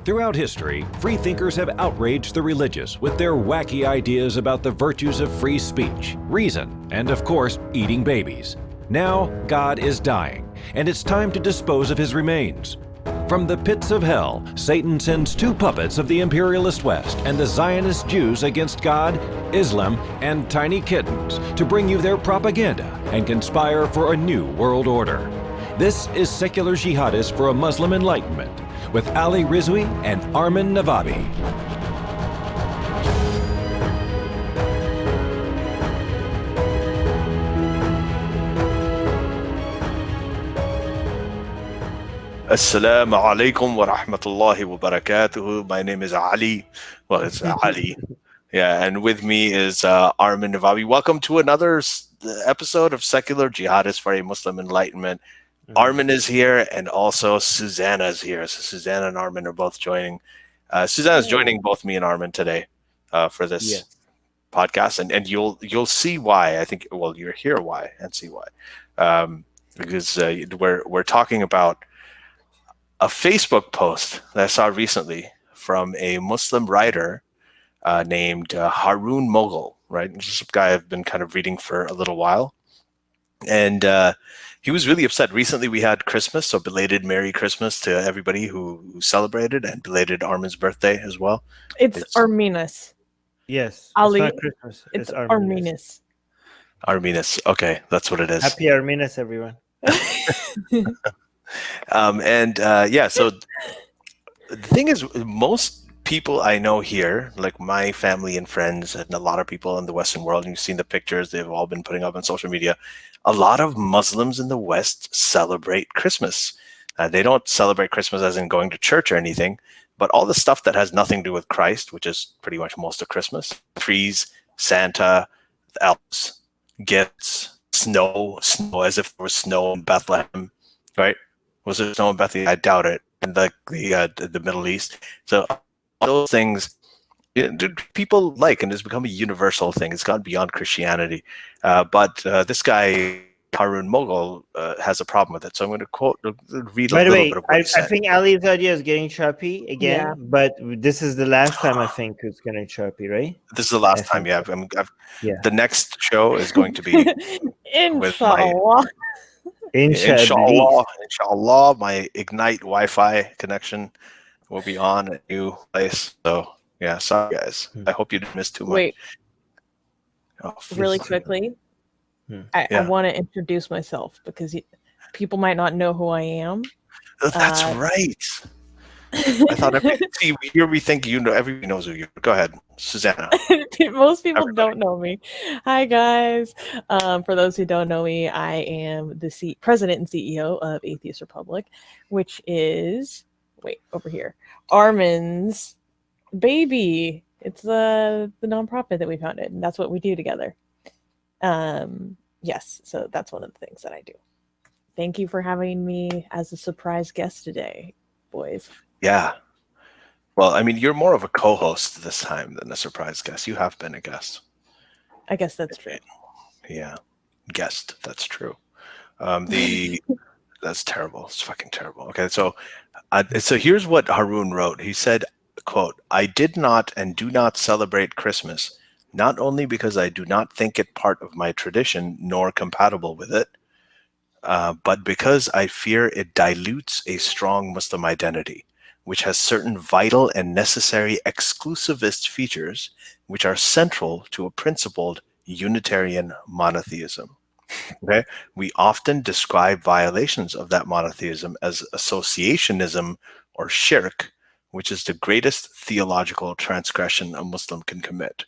Throughout history, freethinkers have outraged the religious with their wacky ideas about the virtues of free speech, reason, and of course, eating babies. Now, God is dying, and it's time to dispose of his remains. From the pits of hell, Satan sends two puppets of the imperialist West and the Zionist Jews against God, Islam, and tiny kittens to bring you their propaganda and conspire for a new world order. This is Secular Jihadists for a Muslim Enlightenment with Ali Rizvi and Armin Navabi. Assalamu alaikum wa rahmatullahi wa barakatuhu. My name is Ali. Well, it's Ali. Yeah, and with me is Armin Navabi. Welcome to another episode of Secular Jihadists for a Muslim Enlightenment. Armin is here, and also Susanna is here. So Susanna and Armin are both joining. Susanna is joining both me and Armin today for this podcast, and you'll see why. I think you'll hear why and see why, because we're talking about a Facebook post that I saw recently from a Muslim writer named Haroon Moghul. Right, this is a guy I've been kind of reading for a little while, and he was really upset. Recently, we had Christmas, so belated Merry Christmas to everybody who celebrated, and belated Armin's birthday as well. It's Arminus. Yes, Ali, it's not Christmas. It's Arminus. Arminus. Okay, that's what it is. Happy Arminus, everyone. So the thing is, most people I know here, like my family and friends, and a lot of people in the Western world, and you've seen the pictures they've all been putting up on social media, a lot of Muslims in the West celebrate Christmas. They don't celebrate Christmas as in going to church or anything, but all the stuff that has nothing to do with Christ, which is pretty much most of Christmas: trees, Santa, elves, gifts, snow as if there was snow in Bethlehem, right? Was there snow in Bethlehem? I doubt it. In the Middle East, so those things people like, and it's become a universal thing. It's gone beyond Christianity. But this guy Haroon Moghul has a problem with it. So I'm going to read a little bit of what he said. I think Ali's idea is getting choppy again, but this is the last time I think it's getting choppy, right? This is the last time, yeah. The next show is going to be with my Inshallah, my Ignite Wi-Fi connection will be on a new place. So yeah, sorry guys. I hope you didn't miss too much. Wait, really quickly, I want to introduce myself because people might not know who I am. That's right. I thought we think you know. Everybody knows who you are. Go ahead, Susanna. Most people don't know me. Hi guys. For those who don't know me, I am the president and CEO of Atheist Republic, which is over here, Armin's baby. It's the nonprofit that we founded, and that's what we do together. Yes, so that's one of the things that I do. Thank you for having me as a surprise guest today, boys. Yeah. Well, I mean, you're more of a co-host this time than a surprise guest. You have been a guest. I guess that's true. Yeah. Guest. That's true. That's terrible. It's fucking terrible. Okay. So here's what Haroon wrote. He said, quote, "I did not and do not celebrate Christmas, not only because I do not think it part of my tradition nor compatible with it, but because I fear it dilutes a strong Muslim identity, which has certain vital and necessary exclusivist features which are central to a principled Unitarian monotheism." Okay, we often describe violations of that monotheism as associationism or shirk, which is the greatest theological transgression a Muslim can commit.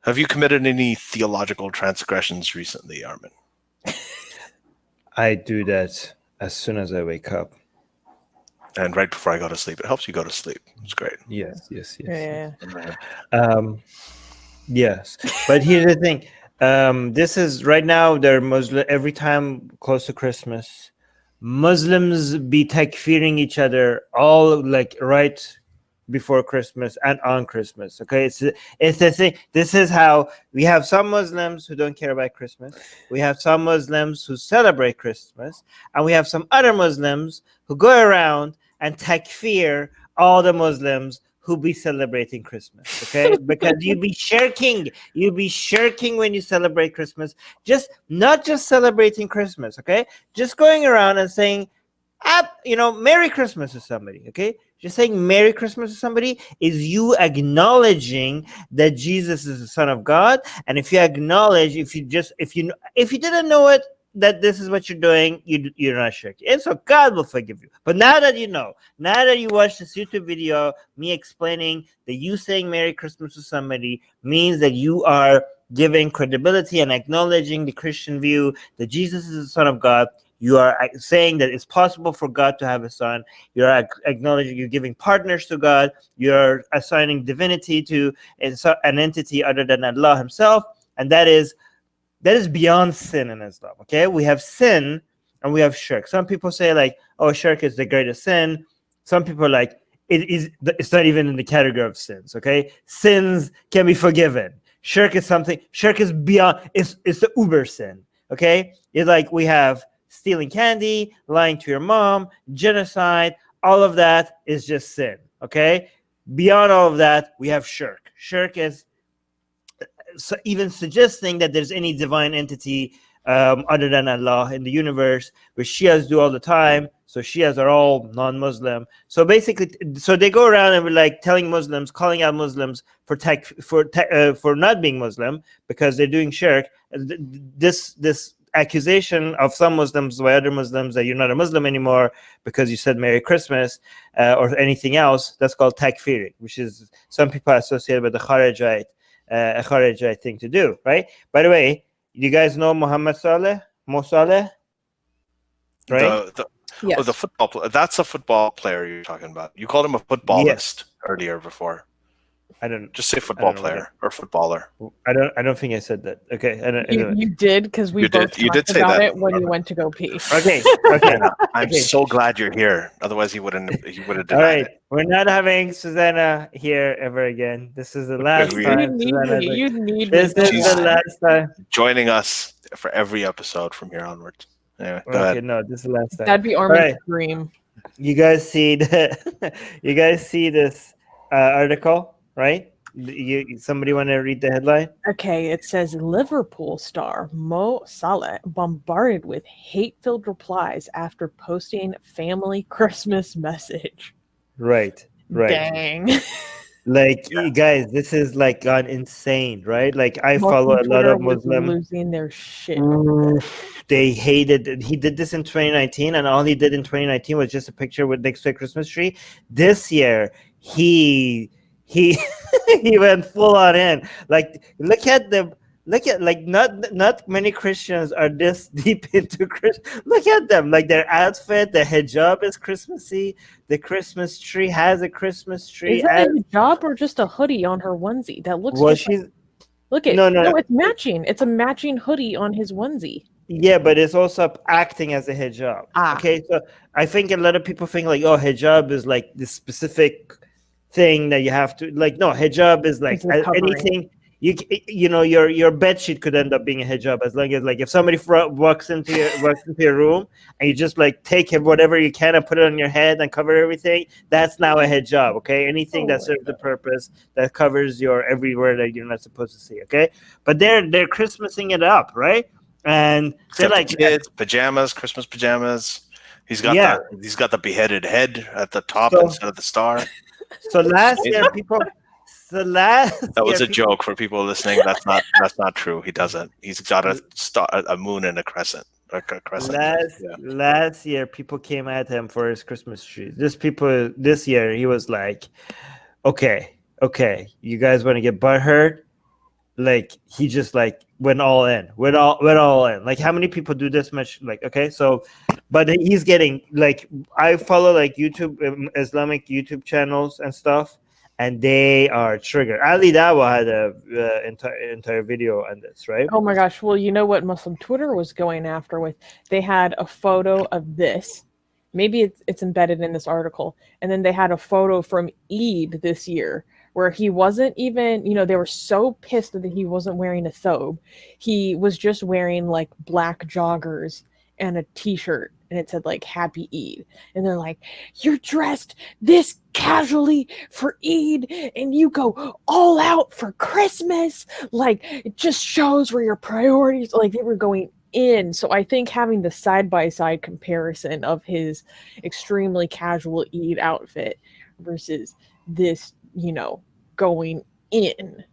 Have you committed any theological transgressions recently, Armin? I do that as soon as I wake up. And right before I go to sleep. It helps you go to sleep. It's great. Yes. Yeah. Yes. But here's the thing. This is right now, they're Muslim. Every time close to Christmas, Muslims be takfiring each other all like right before Christmas and on Christmas. Okay, it's the thing. This is how we have some Muslims who don't care about Christmas. We have some Muslims who celebrate Christmas, and we have some other Muslims who go around and takfir all the Muslims who be celebrating Christmas, okay? Because you be shirking when you celebrate Christmas. Not just celebrating Christmas, okay? Just going around and saying, Merry Christmas to somebody, okay? Just saying Merry Christmas to somebody is you acknowledging that Jesus is the Son of God. And if you acknowledge, if you didn't know it, that this is what you're doing, you're not shirking. And so God will forgive you. But now that you know, now that you watch this YouTube video, me explaining that you saying Merry Christmas to somebody means that you are giving credibility and acknowledging the Christian view that Jesus is the Son of God. You are saying that it's possible for God to have a son. You're acknowledging, you're giving partners to God. You're assigning divinity to an entity other than Allah himself. And that is beyond sin in Islam, okay? We have sin and we have shirk. Some people say like, oh, shirk is the greatest sin. Some people are like, it's not even in the category of sins, okay? Sins can be forgiven. Shirk is beyond, it's the uber sin, okay? It's like we have stealing candy, lying to your mom, genocide, all of that is just sin, okay? Beyond all of that, we have shirk. Shirk is even suggesting that there's any divine entity other than Allah in the universe, which Shias do all the time. So Shias are all non-Muslim. So basically, they go around and we're like telling Muslims, calling out Muslims for not being Muslim because they're doing shirk. This accusation of some Muslims by other Muslims that you're not a Muslim anymore because you said Merry Christmas or anything else, that's called takfiri, which is some people associated with the Khawarijite thing to do, right? By the way, you guys know Muhammad Mo Saleh, right? Yes. The football player. That's a football player you're talking about. You called him a footballist earlier before. I don't just say football player or footballer. I don't think I said that. Okay, you did because we both talked about it when you went to go pee. Okay. I'm so glad you're here. Otherwise, he would have denied All right, it. we're not having Susanna here ever again. This is the last time. You need this is the last time joining us for every episode from here onwards. Anyway, go ahead. No, this is the last time. That'd be Armin's dream. You guys see this article? Right? Somebody want to read the headline? Okay, it says Liverpool star Mo Salah bombarded with hate-filled replies after posting family Christmas message. Right. Dang. Like, you guys, this is like gone insane, right? Like, I follow a lot of Muslims losing their shit. They hated. He did this in 2019, and all he did in 2019 was just a picture with next to a Christmas tree. This year, he went full on in. Like, look at not many Christians are this deep into Christmas. Look at them, like their outfit, the hijab is Christmassy. The Christmas tree has a Christmas tree. Is that a hijab or just a hoodie on her onesie? That looks. Well, look at no, it's matching. It's a matching hoodie on his onesie. Yeah, but it's also acting as a hijab. Okay, so I think a lot of people think like, oh, hijab is like this specific thing that you have to like. No, hijab is like anything. Your bed sheet could end up being a hijab as long as like if somebody walks into your room and you just like take whatever you can and put it on your head and cover everything, that's now a hijab. Okay, anything that serves the purpose that covers your everywhere that you're not supposed to see. Okay, but they're Christmasing it up, right? And they're like kids pajamas, Christmas pajamas. He's got the beheaded head at the top instead of the star. So last year people. That was a joke for people listening. That's not true. He doesn't. He's got a star, a moon, and a crescent. Last year, people came at him for his Christmas tree. This year, he was like, "Okay, you guys want to get butthurt?" Like he just like went all in. Like how many people do this much? Like okay, so, but he's getting like I follow like YouTube Islamic YouTube channels and stuff. And they are triggered. Ali Dawa had a entire video on this, right? Oh my gosh! Well, you know what Muslim Twitter was going after with? They had a photo of this. Maybe it's embedded in this article, and then they had a photo from Eid this year where he wasn't even. They were so pissed that he wasn't wearing a thobe. He was just wearing like black joggers and a t-shirt and it said like Happy Eid, and they're like, you're dressed this casually for Eid and you go all out for Christmas. Like, it just shows where your priorities, like, they were going in. So I think having the side-by-side comparison of his extremely casual Eid outfit versus this, going in,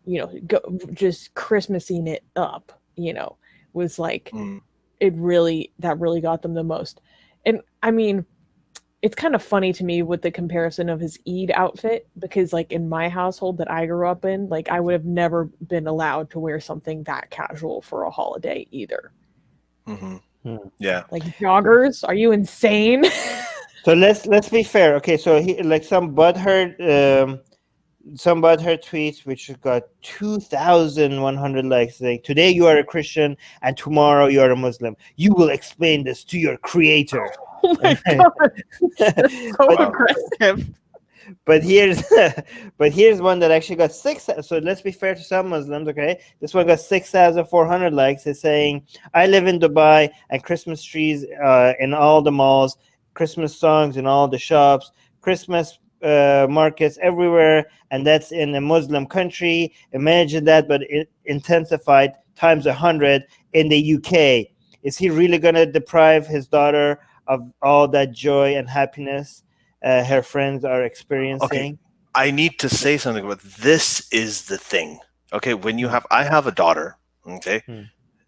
just Christmasing it up, was like, that really got them the most. And I mean, it's kind of funny to me with the comparison of his Eid outfit, because like in my household that I grew up in, like I would have never been allowed to wear something that casual for a holiday either. Yeah. Like joggers, are you insane? So let's be fair. Okay, so he, like some butthurt tweets which got 2,100 likes saying, today you are a Christian and tomorrow you are a Muslim. You will explain this to your creator. Oh my god, that's so aggressive. But here's one that actually got 6. So let's be fair to some Muslims. Okay, this one got 6,400 likes. It's saying, I live in Dubai and Christmas trees in all the malls, Christmas songs in all the shops, Christmas markets everywhere, and that's in a Muslim country. Imagine that, but it intensified times 100 in the UK. Is he really going to deprive his daughter of all that joy and happiness her friends are experiencing? Okay. I need to say something about this. Is the thing. Okay, when you have, I have a daughter. Okay,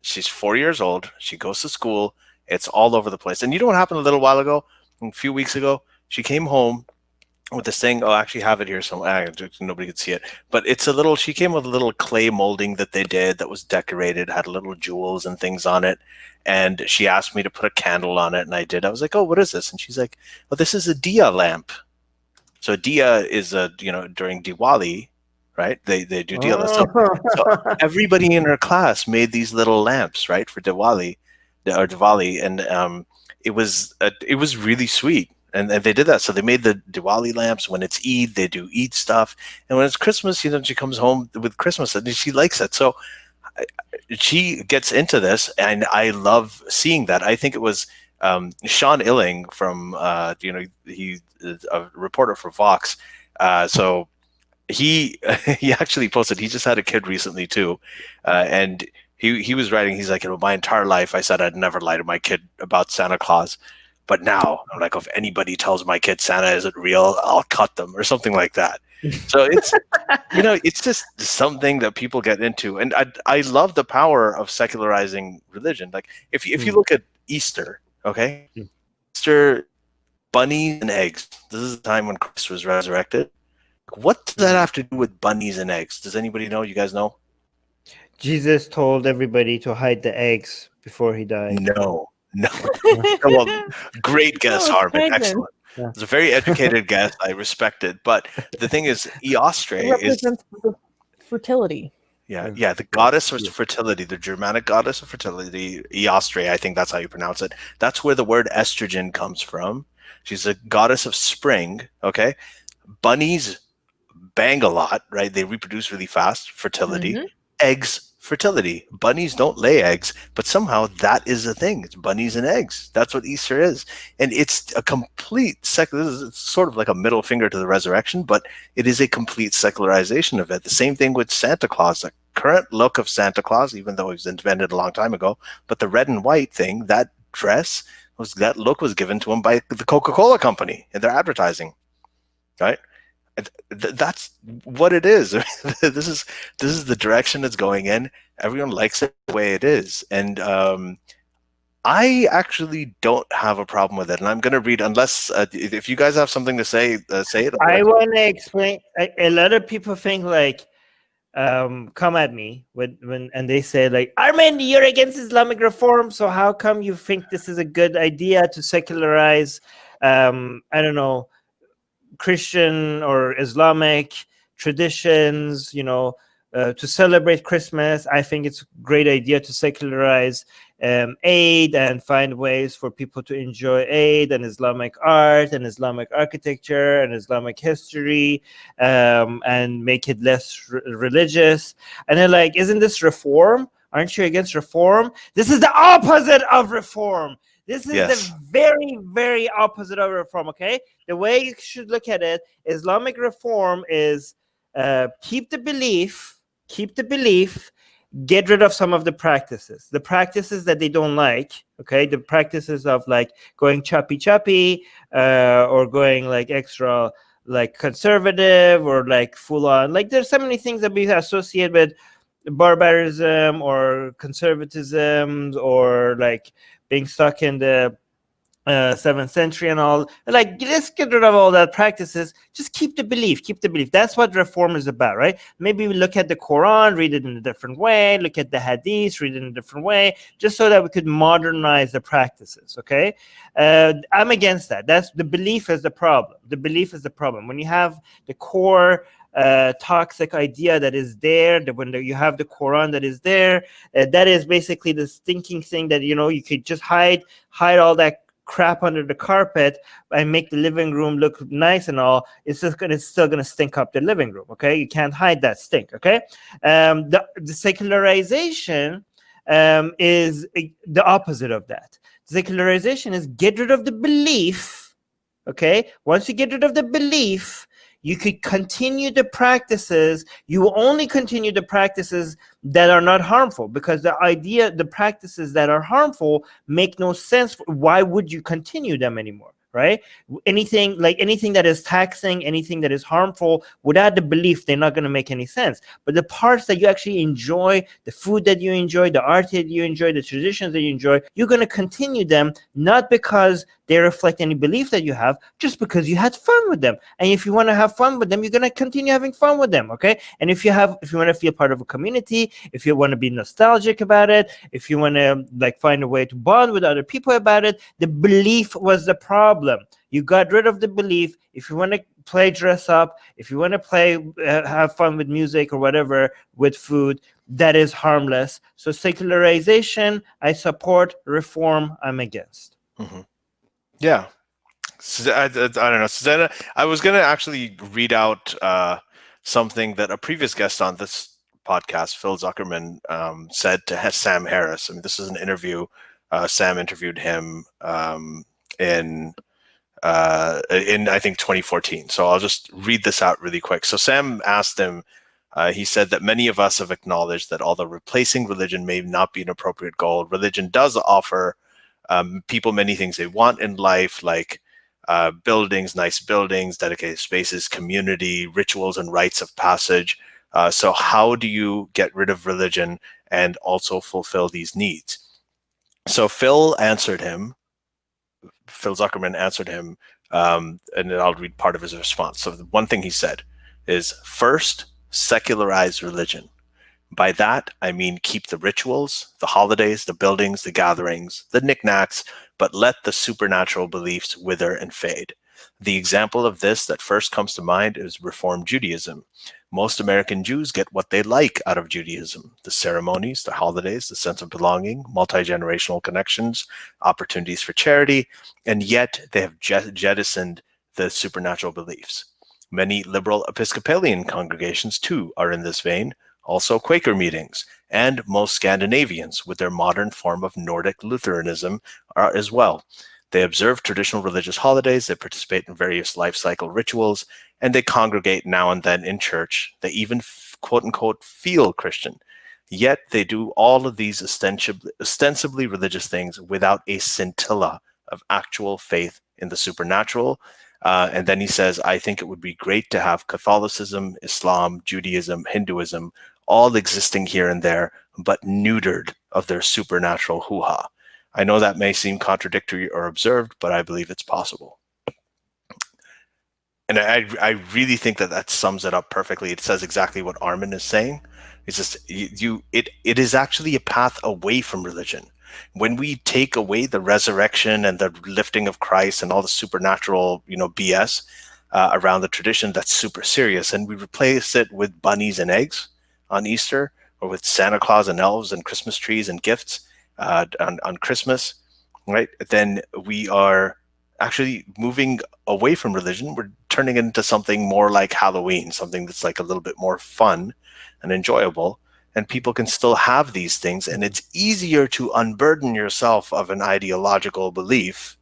she's 4 years old. She goes to school. It's all over the place. And you know what happened a little while ago? A few weeks ago, she came home with this thing. Oh, I actually have it here somewhere. Nobody could see it, but it's a little. She came with a little clay molding that they did that was decorated, had little jewels and things on it. And she asked me to put a candle on it, and I did. I was like, "Oh, what is this?" And she's like, "Well, this is a diya lamp." So diya is during Diwali, right? They do diya. So everybody in her class made these little lamps, right, for Diwali, and it was really sweet. And they did that. So they made the Diwali lamps. When it's Eid, they do Eid stuff. And when it's Christmas, she comes home with Christmas and she likes it. So she gets into this, and I love seeing that. I think it was Sean Illing from, he's a reporter for Vox. So he actually posted, he just had a kid recently too. And he was writing, he's like, my entire life I said I'd never lie to my kid about Santa Claus. But now I'm like, if anybody tells my kid Santa isn't real, I'll cut them or something like that. So it's, it's just something that people get into. And I love the power of secularizing religion. Like if you look at Easter, okay? Easter, bunnies and eggs. This is the time when Christ was resurrected. What does that have to do with bunnies and eggs? Does anybody know? You guys know? Jesus told everybody to hide the eggs before he died. No. Well, great guess, Harvin. Excellent. Yeah. It's a very educated guess. I respect it. But the thing is, Eostre represents fertility. Yeah, the goddess of fertility, the Germanic goddess of fertility, Eostre, I think that's how you pronounce it. That's where the word estrogen comes from. She's a goddess of spring, okay? Bunnies bang a lot, right? They reproduce really fast, fertility. Eggs, fertility. Bunnies don't lay eggs, but somehow that is a thing. It's bunnies and eggs. That's what Easter is. And it's a complete it's sort of like a middle finger to the resurrection, but it is a complete secularization of it. The same thing with Santa Claus. The current look of Santa Claus, even though it was invented a long time ago, but the red and white thing, that look was given to him by the Coca-Cola company in their advertising, right? That's what it is. This is the direction it's going in. Everyone likes it the way it is, and I actually don't have a problem with it. And I'm going to read, unless if you guys have something to say, say it. I want to explain. A lot of people think like, come at me and they say like, Armin, you're against Islamic reform, so how come you think this is a good idea to secularize? I don't know, Christian or Islamic traditions, to celebrate Christmas. I think it's a great idea to secularize Eid and find ways for people to enjoy Eid and Islamic art and Islamic architecture and Islamic history, and make it less religious. And they're like, isn't this reform? Aren't you against reform? This is the opposite of reform. This is the Yes. very, very opposite of reform, okay? The way you should look at it, Islamic reform is keep the belief, get rid of some of the practices that they don't like, okay? The practices of like going choppy, or going like extra like conservative, or like full on, like there's so many things that we associate with barbarism or conservatism, or like being stuck in the 7th century and all. Like, let's get rid of all that practices. Just keep the belief. That's what reform is about, right? Maybe we look at the Quran, read it in a different way, look at the Hadith, read it in a different way, just so that we could modernize the practices, okay? I'm against that. That's the belief is the problem. When you have the core toxic idea that is there, that when you have the Quran that is there, that is basically the stinking thing that, you could just hide all that crap under the carpet and make the living room look nice and all. It's still gonna stink up the living room, okay? You can't hide that stink, okay? The secularization is the opposite of that. Secularization is get rid of the belief, okay? Once you get rid of the belief, you could continue the practices. You will only continue the practices that are not harmful, because the practices that are harmful make no sense. Why would you continue them anymore, right? Anything that is taxing, anything that is harmful, without the belief, they're not going to make any sense. But the parts that you actually enjoy, the food that you enjoy, the art that you enjoy, the traditions that you enjoy, you're going to continue them, not because they reflect any belief that you have, just because you had fun with them. And if you want to have fun with them, you're going to continue having fun with them, okay? And if you want to feel part of a community, if you want to be nostalgic about it, if you want to like find a way to bond with other people about it, the belief was the problem. You got rid of the belief. If you want to play dress up, if you want to play have fun with music or whatever, with food, that is harmless. So secularization, I support. Reform, I'm against. Mm-hmm. Yeah. I don't know, Susanna. I was going to actually read out something that a previous guest on this podcast, Phil Zuckerman, said to Sam Harris. I mean, this is an interview. Sam interviewed him in I think 2014. So I'll just read this out really quick. So Sam asked him. He said that many of us have acknowledged that although replacing religion may not be an appropriate goal, religion does offer people many things they want in life, like buildings, nice buildings, dedicated spaces, community, rituals, and rites of passage. So how do you get rid of religion and also fulfill these needs? So Phil Zuckerman answered him, and then I'll read part of his response. So the one thing he said is, first, secularize religion. By that, I mean keep the rituals, the holidays, the buildings, the gatherings, the knickknacks, but let the supernatural beliefs wither and fade. The example of this that first comes to mind is Reform Judaism. Most American Jews get what they like out of Judaism: the ceremonies, the holidays, the sense of belonging, multi-generational connections, opportunities for charity, and yet they have jettisoned the supernatural beliefs. Many liberal Episcopalian congregations, too, are in this vein, also Quaker meetings, and most Scandinavians, with their modern form of Nordic Lutheranism, are as well. They observe traditional religious holidays, they participate in various life cycle rituals, and they congregate now and then in church. They even, quote-unquote, feel Christian. Yet they do all of these ostensibly religious things without a scintilla of actual faith in the supernatural. And then he says, I think it would be great to have Catholicism, Islam, Judaism, Hinduism, all existing here and there, but neutered of their supernatural hoo-ha. I know that may seem contradictory or absurd, but I believe it's possible. And I really think that sums it up perfectly. It says exactly what Armin is saying. It's just it is actually a path away from religion. When we take away the resurrection and the lifting of Christ and all the supernatural, BS around the tradition that's super serious, and we replace it with bunnies and eggs on Easter, or with Santa Claus and elves and Christmas trees and gifts on Christmas, right? Then we are actually moving away from religion. We're turning it into something more like Halloween, something that's like a little bit more fun and enjoyable. and people can still have these things, and it's easier to unburden yourself of an ideological belief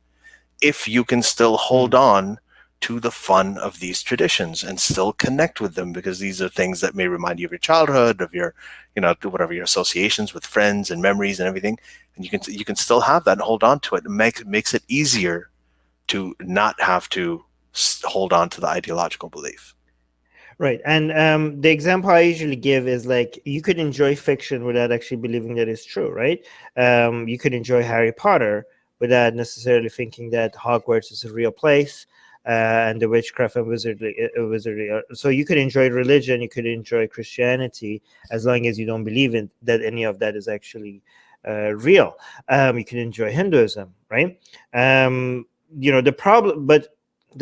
if you can still hold on to the fun of these traditions and still connect with them, because these are things that may remind you of your childhood, of your, whatever, your associations with friends and memories and everything, and you can still have that and hold on to it. It makes it easier to not have to hold on to the ideological belief. Right. And the example I usually give is like, you could enjoy fiction without actually believing that it's true, right? You could enjoy Harry Potter without necessarily thinking that Hogwarts is a real place, and the witchcraft and wizardry. So you could enjoy religion, you could enjoy Christianity, as long as you don't believe in that any of that is actually real. You can enjoy Hinduism, right? The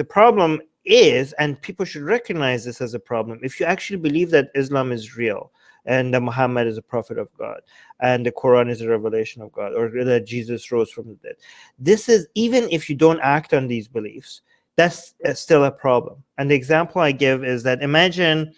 problem is, and people should recognize this as a problem, if you actually believe that Islam is real and that Muhammad is a prophet of God and the Quran is a revelation of God, or that Jesus rose from the dead, this is, even if you don't act on these beliefs, that's still a problem. And the example I give is that, imagine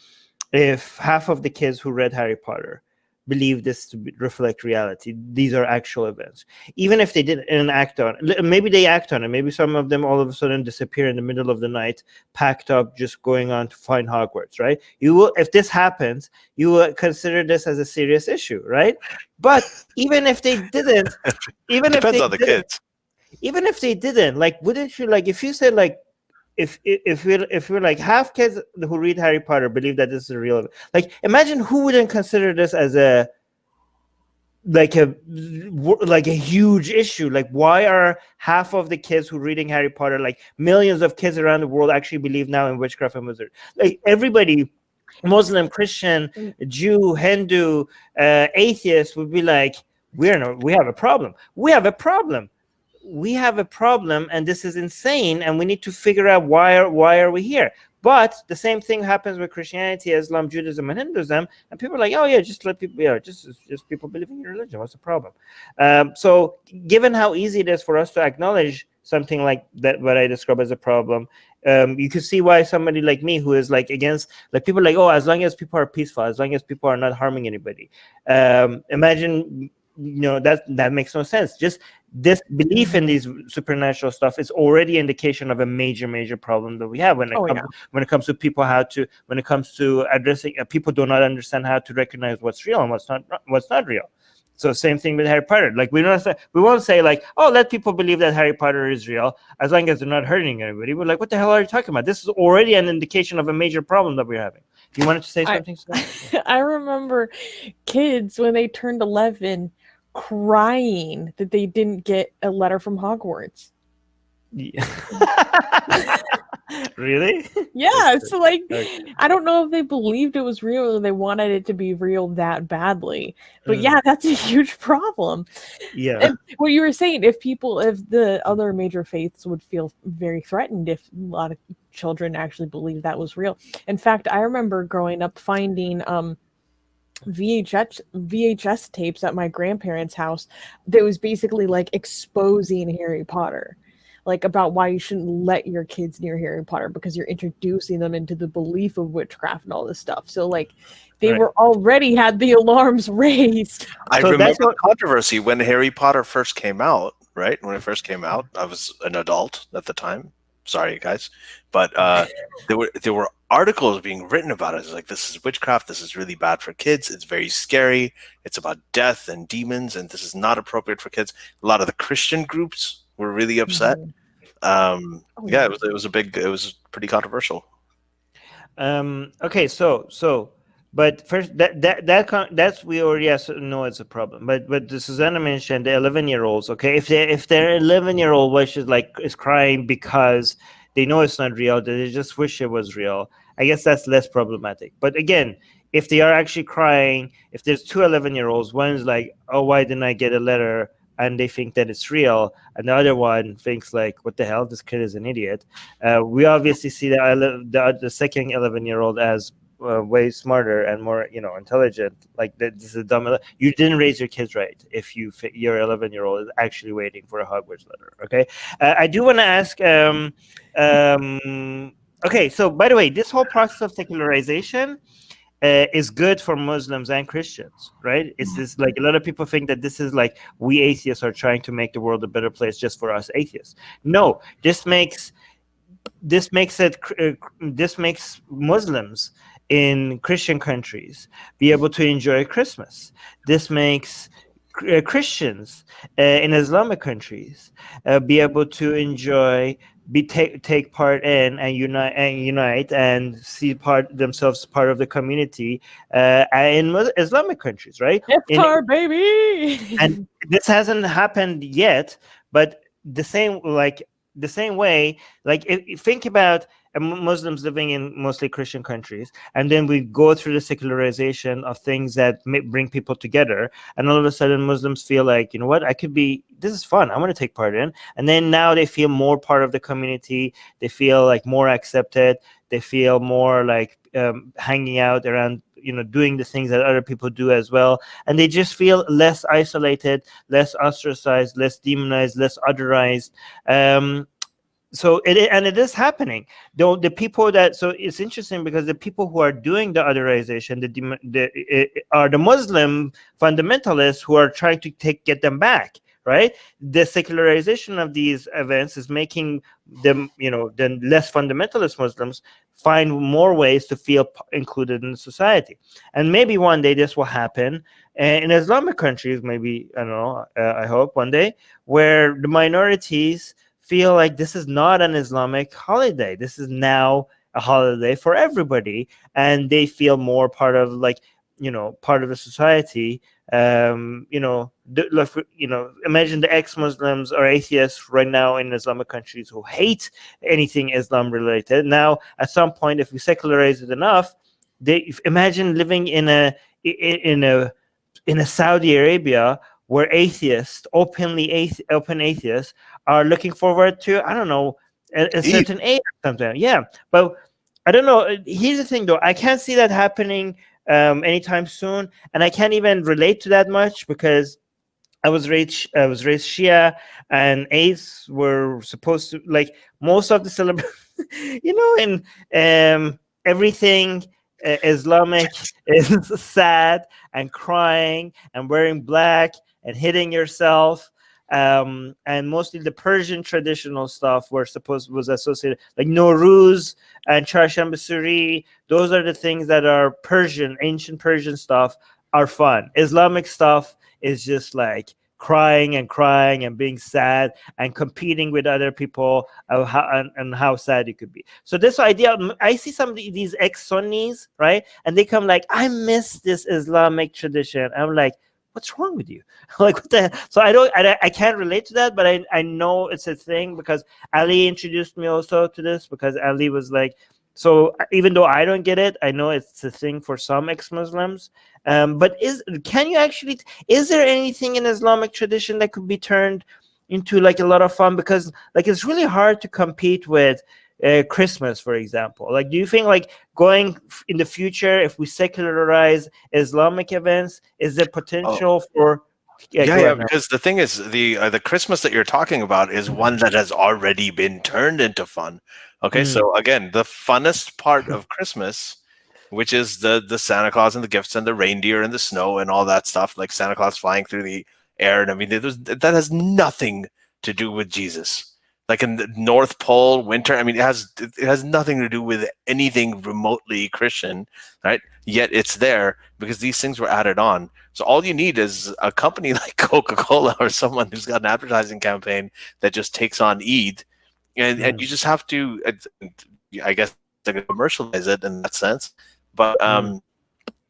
if half of the kids who read Harry Potter believe this to reflect reality. These are actual events. Even if they didn't act on it, maybe they act on it. Maybe some of them all of a sudden disappear in the middle of the night, packed up, just going on to find Hogwarts, right? You will, if this happens, you will consider this as a serious issue, right? But even if they didn't, Depends on the kids. Even if they didn't, like, wouldn't you, like, if you said, like, if we're like, half kids who read Harry Potter believe that this is real, like, imagine who wouldn't consider this as a huge issue. Like, why are half of the kids who reading Harry Potter, like millions of kids around the world, actually believe now in witchcraft and wizard? Like, everybody, Muslim, Christian, Jew, Hindu, atheist, would be like, we have a problem. We have a problem, and this is insane, and we need to figure out why are we here. But the same thing happens with Christianity, Islam, Judaism, and Hinduism, and people are like, oh yeah, just let people, just people believing in your religion. What's the problem? So given how easy it is for us to acknowledge something like that, what I describe as a problem, you can see why somebody like me, who is like against, like, people like, oh, as long as people are peaceful, as long as people are not harming anybody. Imagine, that makes no sense. Just this belief in these supernatural stuff is already indication of a major problem that we have when it comes to people, when it comes to addressing people do not understand how to recognize what's real and what's not real. So same thing with Harry Potter. Like, we won't say like, oh, let people believe that Harry Potter is real as long as they're not hurting anybody. We're like, what the hell are you talking about? This is already an indication of a major problem that we're having. You wanted to say something? I remember kids when they turned 11 crying that they didn't get a letter from Hogwarts. Yeah. Really? Yeah. So, like, okay. I don't know if they believed it was real or they wanted it to be real that badly. But yeah, that's a huge problem. Yeah. And what you were saying, if the other major faiths would feel very threatened if a lot of children actually believed that was real. In fact, I remember growing up finding VHS tapes at my grandparents' house that was basically like exposing Harry Potter, like about why you shouldn't let your kids near Harry Potter because you're introducing them into the belief of witchcraft and all this stuff. So, like, they were already had the alarms raised. I remember the controversy when Harry Potter first came out, right? When it first came out, I was an adult at the time. Sorry, guys. But there were articles being written about it. It's like, this is witchcraft. This is really bad for kids. It's very scary. It's about death and demons, and this is not appropriate for kids. A lot of the Christian groups were really upset. Yeah, it was pretty controversial. Okay, so but first, that's we already know it's a problem. But the Susanna mentioned the 11-year-olds. Okay, if their 11-year-old is crying because they know it's not real, they just wish it was real, I guess that's less problematic. But again, if they are actually crying, if there's two 11-year-olds, one's like, oh, why didn't I get a letter? And they think that it's real, and the other one thinks like, what the hell, this kid is an idiot. We obviously see the second 11-year-old as way smarter and more, intelligent. Like, this is a dumb. You didn't raise your kids right if your 11-year-old is actually waiting for a Hogwarts letter. Okay, I do want to ask. Okay, so by the way, this whole process of secularization is good for Muslims and Christians, right? It's this, like, a lot of people think that this is like we atheists are trying to make the world a better place just for us atheists. No, this makes Muslims in Christian countries be able to enjoy Christmas. This makes Christians in Islamic countries be able to enjoy, take part in, and unite and see themselves part of the community in Islamic countries, right? Iftar, baby. And this hasn't happened yet, but the same way, like, if think about Muslims living in mostly Christian countries, and then we go through the secularization of things that bring people together, and all of a sudden Muslims feel like, you know what, this is fun, I want to take part in, and then now they feel more part of the community, they feel like more accepted, they feel more like hanging out around, doing the things that other people do as well, and they just feel less isolated, less ostracized, less demonized, less otherized. So it is happening. Though the people so it's interesting because the people who are doing the otherization, are the Muslim fundamentalists who are trying to get them back. Right, the secularization of these events is making them, the less fundamentalist Muslims find more ways to feel included in society. And maybe one day this will happen in Islamic countries. Maybe, I don't know. I hope one day, where the minorities feel like this is not an Islamic holiday. This is now a holiday for everybody, and they feel more part of, like, part of the society. Imagine the ex-Muslims or atheists right now in Islamic countries who hate anything Islam related. Now, at some point, if we secularize it enough, imagine living in a Saudi Arabia where open atheists are looking forward to, I don't know, a certain age or something. Yeah, but I don't know. Here's the thing, though. I can't see that happening anytime soon, and I can't even relate to that much because I was raised Shia, and Eids were supposed to, like, most of the celebration, in everything Islamic is sad and crying and wearing black and hitting yourself. And mostly the Persian traditional stuff was associated, like Nowruz and Charshamba Suri. Those are the things that are Persian, ancient Persian stuff, are fun. Islamic stuff is just like crying and being sad and competing with other people and how sad you could be. So this idea, I see some of these ex-Sunnis, right? And they come like, I miss this Islamic tradition. I'm like, what's wrong with you? Like, what the hell? So I can't relate to that, but I know it's a thing because Ali introduced me also to this, because Ali was like, so even though I don't get it, I know it's a thing for some ex-Muslims. But is there anything in Islamic tradition that could be turned into like a lot of fun? Because like it's really hard to compete with Christmas, for example. Like, do you think like going in the future, if we secularize Islamic events, is there potential for? Yeah, because the thing is, the Christmas that you're talking about is one that has already been turned into fun. Okay, so again, the funnest part of Christmas, which is the Santa Claus and the gifts and the reindeer and the snow and all that stuff, like Santa Claus flying through the air, and I mean, that has nothing to do with Jesus. Like in the North Pole winter, I mean, it has nothing to do with anything remotely Christian, right? Yet it's there because these things were added on. So all you need is a company like Coca-Cola or someone who's got an advertising campaign that just takes on Eid, and you just have to, I guess, commercialize it in that sense. But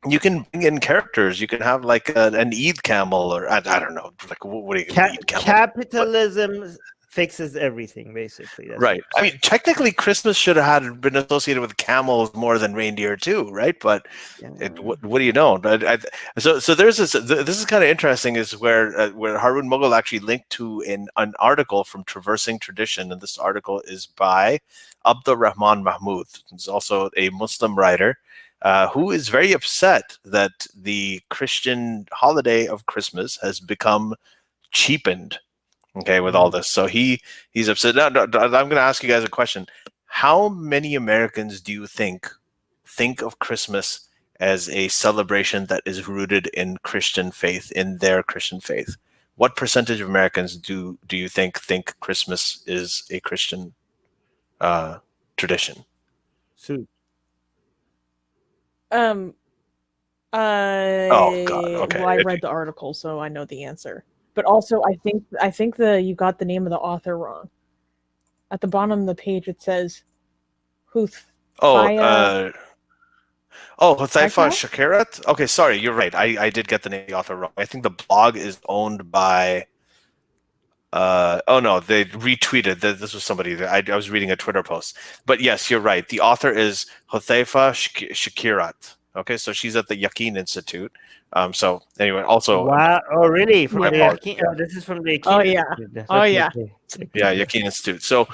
you can bring in characters. You can have like an Eid camel, or I don't know, like what do you Eid camel? Capitalism fixes everything, basically. That's right. I mean, technically, Christmas should have been associated with camels more than reindeer too, right? But what do you know? So there's this. This is kind of interesting. Is where Haroon Moghul actually linked to an article from Traversing Tradition, and this article is by Abdur Rahman Mahmood. He's also a Muslim writer who is very upset that the Christian holiday of Christmas has become cheapened. Okay, with all this, so he's upset. Now, I'm going to ask you guys a question: how many Americans do you think of Christmas as a celebration that is rooted in Christian faith, in their Christian faith. What percentage of Americans do you think Christmas is a Christian tradition? So, Oh God. Okay. well, I read the article, so I know the answer. But also, I think you got the name of the author wrong. At the bottom of the page, it says Huthaifa Shakira? Shakirat? Okay, sorry, you're right. I did get the name of the author wrong. I think the blog is owned by oh no, they retweeted that this was somebody that I was reading a Twitter post. But yes, you're right. The author is Huthaifa Shakirat. Okay, so she's at the Yaqeen Institute. So anyway, also wow. Oh, really? From Yeah. the Yaqeen, this is from the Yaqeen. Oh, yeah. Institute. Oh, yeah. yeah, Yaqeen Institute. So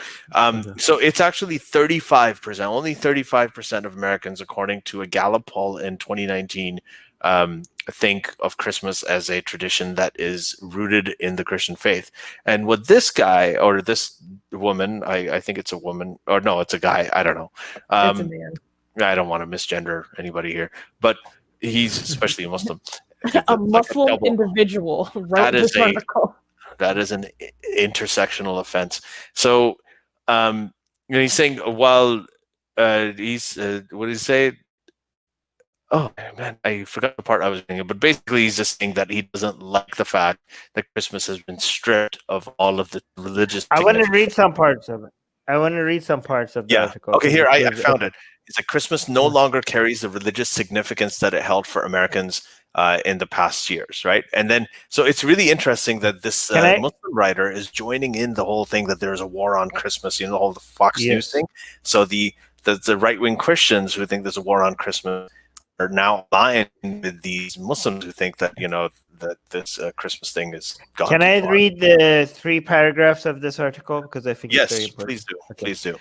so it's actually 35%. Only 35% of Americans, according to a Gallup poll in 2019, think of Christmas as a tradition that is rooted in the Christian faith. And what this guy or this woman, I think it's a woman, or no, it's a guy, I don't know. It's a man. I don't want to misgender anybody here, but he's especially a Muslim. A Muslim individual wrote this article. That is an intersectional offense. So he's saying, while he's what did he say? Oh man, I forgot the part I was reading. But basically, he's just saying that he doesn't like the fact that Christmas has been stripped of all of the religious. I want to read some parts of it. The article. Okay, here I found it. It's that Christmas no longer carries the religious significance that it held for Americans in the past years, right? And then, so it's really interesting that this Muslim writer is joining in the whole thing that there's a war on Christmas, the whole Fox News thing. So the right-wing Christians who think there's a war on Christmas are now aligned with these Muslims who think that, that this Christmas thing is gone. Can I read the 3 paragraphs of this article? Because I think it's very important. Please do. Okay. Please do.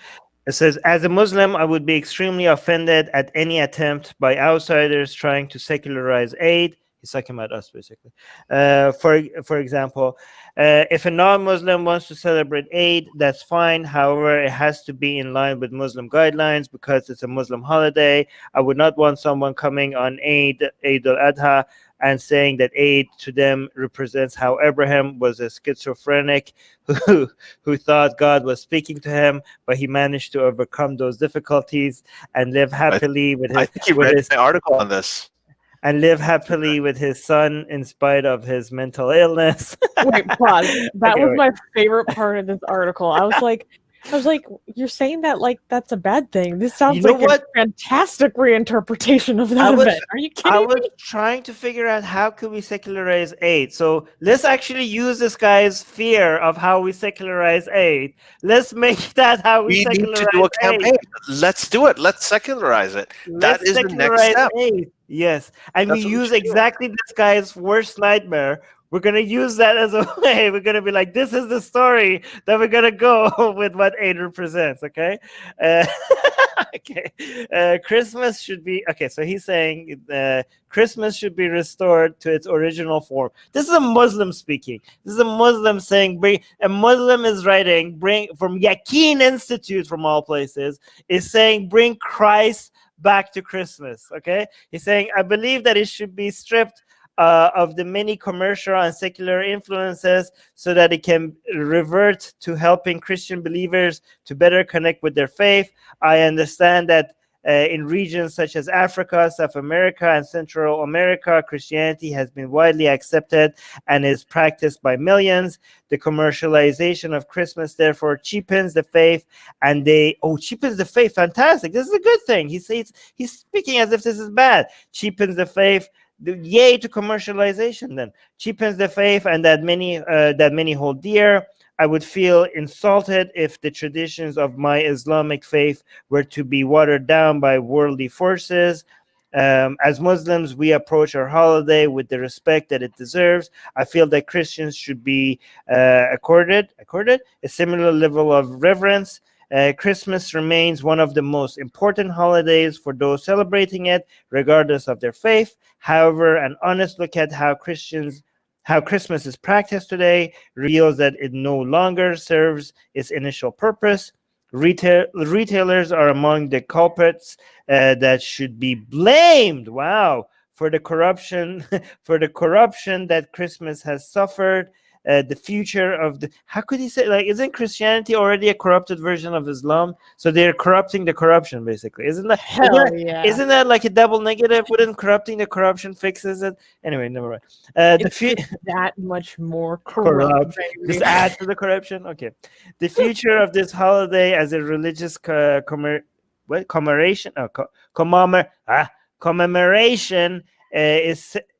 It says, as a Muslim, I would be extremely offended at any attempt by outsiders trying to secularize Eid. He's talking about us, basically. For example, if a non-Muslim wants to celebrate Eid, that's fine. However, it has to be in line with Muslim guidelines because it's a Muslim holiday. I would not want someone coming on Eid al-Adha and saying that Eid to them represents how Abraham was a schizophrenic who thought God was speaking to him, but he managed to overcome those difficulties and live happily with his. I think you read an article on this. And live happily with his son in spite of his mental illness. Wait, pause. That was my favorite part of this article. I was like, you're saying that like that's a bad thing. This sounds like a fantastic reinterpretation of that event. Are you kidding me? I was trying to figure out how could we secularize Eid. So let's actually use this guy's fear of how we secularize Eid. Let's make that how we secularize need to do a campaign. Eid. Let's do it. Let's secularize it. That is the next step. Eid. Yes, and we use exactly this guy's worst nightmare. We're going to use that as a way. We're going to be like, this is the story that we're going to go with what Eid represents, okay? Christmas should be... Okay, so he's saying Christmas should be restored to its original form. This is a Muslim speaking. This is a Muslim saying... A Muslim is writing, from Yaqeen Institute, from all places, is saying, bring Christ back to Christmas, okay? He's saying, I believe that it should be stripped of the many commercial and secular influences so that it can revert to helping Christian believers to better connect with their faith. I understand that in regions such as Africa, South America, and Central America, Christianity has been widely accepted and is practiced by millions. The commercialization of Christmas therefore cheapens the faith, and cheapens the faith. Fantastic. This is a good thing. He's speaking as if this is bad. Cheapens the faith. Yay to commercialization then. Cheapens the faith, and that many hold dear. I would feel insulted if the traditions of my Islamic faith were to be watered down by worldly forces. As Muslims, we approach our holiday with the respect that it deserves. I feel that Christians should be accorded a similar level of reverence. Christmas remains one of the most important holidays for those celebrating it, regardless of their faith. However, an honest look at how Christmas is practiced today reveals that it no longer serves its initial purpose. Retailers are among the culprits that should be blamed. Wow, for the corruption, for the corruption that Christmas has suffered. The future of the how could he say, like, isn't Christianity already a corrupted version of Islam? So they're corrupting the corruption, basically. Hell yeah. Isn't that like a double negative? Wouldn't corrupting the corruption fixes it? Anyway, never mind. It's that much more corrupt. Just add to the corruption. Okay. The future of this holiday as a religious commemoration